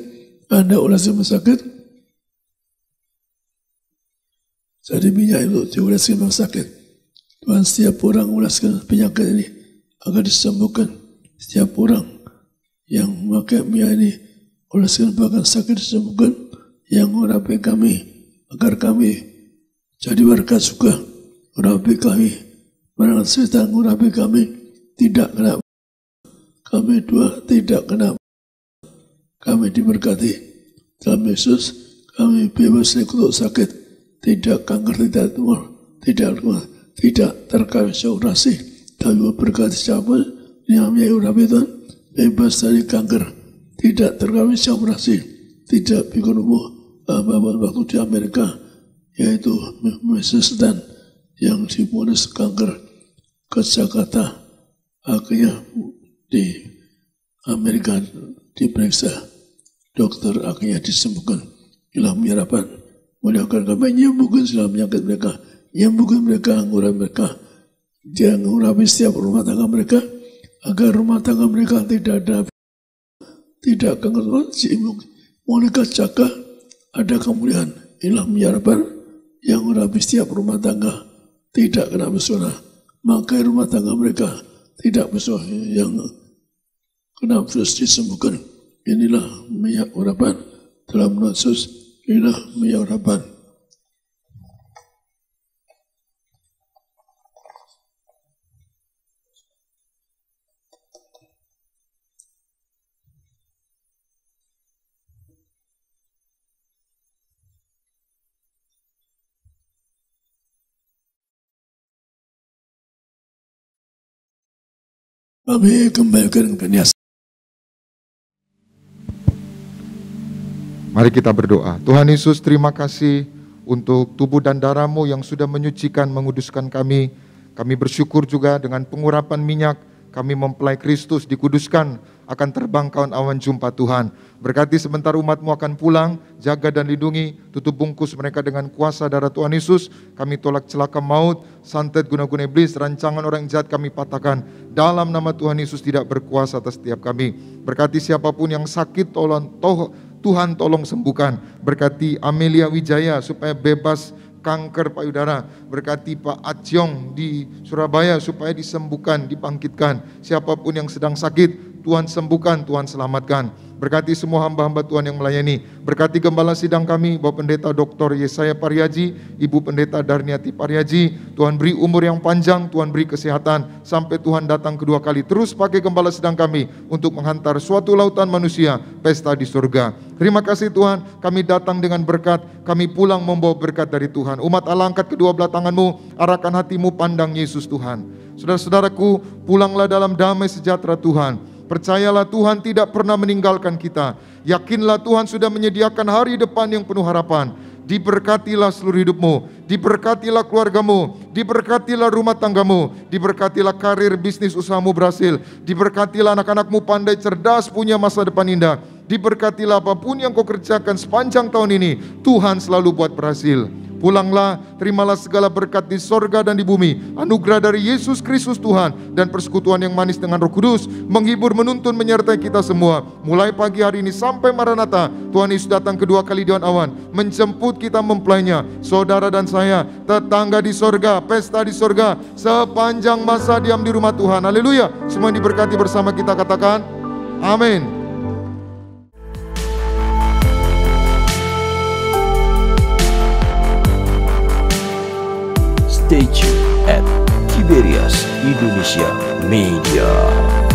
Anda ulaskan sakit. Jadi minyak itu diulaskan bagian sakit. Tuhan setiap orang ulaskan penyakit ini agar disembuhkan. Setiap orang yang memakai minyak ini ulaskan bagian sakit disembuhkan. Yang urapi kami agar kami jadi warga surga, urapi kami, barang setan urapi kami tidak kena, kami dua tidak kena, kami diberkati dalam Yesus, kami bebas dari kutuk sakit, tidak kanker, tidak tumor, tidak terkawin operasi, kami berkati siapa yang urapi Tuhan, bebas dari kanker, tidak terkawin operasi, tidak pikir waktu di Amerika, yaitu sedan yang diponis kanker ke Jakarta, akhirnya di Amerika diperiksa dokter, akhirnya disembuhkan. Inilah harapan, muliakan kami, menyembuhkan segala penyakit mereka, menyembuhkan mereka, ngurapi mereka, dia ngurapi setiap rumah tangga mereka, agar rumah tangga mereka tidak kanker, mereka jaga ada kemuliaan. Inilah harapan yang urapi setiap rumah tangga tidak kena pesona, maka rumah tangga mereka tidak pesona, yang kena terus disembuhkan. Inilah minyak urapan dalam nama Yesus. Inilah minyak urapan. Kami kembalikan ke nias. Mari kita berdoa. Tuhan Yesus, terima kasih untuk tubuh dan darah-Mu yang sudah menyucikan, menguduskan kami. Kami bersyukur juga dengan pengurapan minyak, kami mempelai Kristus dikuduskan, akan terbang kawan awan jumpa Tuhan. Berkati sebentar umat-Mu akan pulang, jaga dan lindungi, tutup bungkus mereka dengan kuasa darah Tuhan Yesus. Kami tolak celaka maut, santet guna-guna iblis, rancangan orang jahat kami patahkan. Dalam nama Tuhan Yesus tidak berkuasa atas setiap kami. Berkati siapapun yang sakit, Tuhan tolong sembuhkan. Berkati Amelia Wijaya supaya bebas kanker payudara. Berkati Pak Acyong di Surabaya supaya disembuhkan, dibangkitkan. Siapapun yang sedang sakit, Tuhan sembuhkan, Tuhan selamatkan. Berkati semua hamba-hamba Tuhan yang melayani. Berkati gembala sidang kami, Bapak Pendeta Dr. Yesaya Paryaji, Ibu Pendeta Darniati Paryaji. Tuhan beri umur yang panjang, Tuhan beri kesehatan, sampai Tuhan datang kedua kali. Terus pakai gembala sidang kami untuk menghantar suatu lautan manusia, pesta di surga. Terima kasih Tuhan, kami datang dengan berkat, kami pulang membawa berkat dari Tuhan. Umat Allah, angkat kedua belah tanganmu, arahkan hatimu, pandang Yesus Tuhan. Saudara-saudaraku, pulanglah dalam damai sejahtera Tuhan. Percayalah Tuhan tidak pernah meninggalkan kita. Yakinlah Tuhan sudah menyediakan hari depan yang penuh harapan. diberkatilah seluruh hidupmu, diberkatilah keluargamu, diberkatilah rumah tanggamu, diberkatilah karir bisnis usahamu berhasil, diberkatilah anak-anakmu pandai cerdas punya masa depan indah, diberkatilah apapun yang kau kerjakan sepanjang tahun ini, Tuhan selalu buat berhasil. Pulanglah, terimalah segala berkat di sorga dan di bumi, anugerah dari Yesus Kristus Tuhan, dan persekutuan yang manis dengan Roh Kudus, menghibur, menuntun, menyertai kita semua. Mulai pagi hari ini sampai Maranatha, Tuhan Yesus datang kedua kali di awan, menjemput kita mempelainya, saudara dan saya, tetangga di sorga, pesta di sorga, sepanjang masa diam di rumah Tuhan. Haleluya. Semua diberkati bersama kita, katakan amin. Stay tuned at Tiberias Indonesia Media.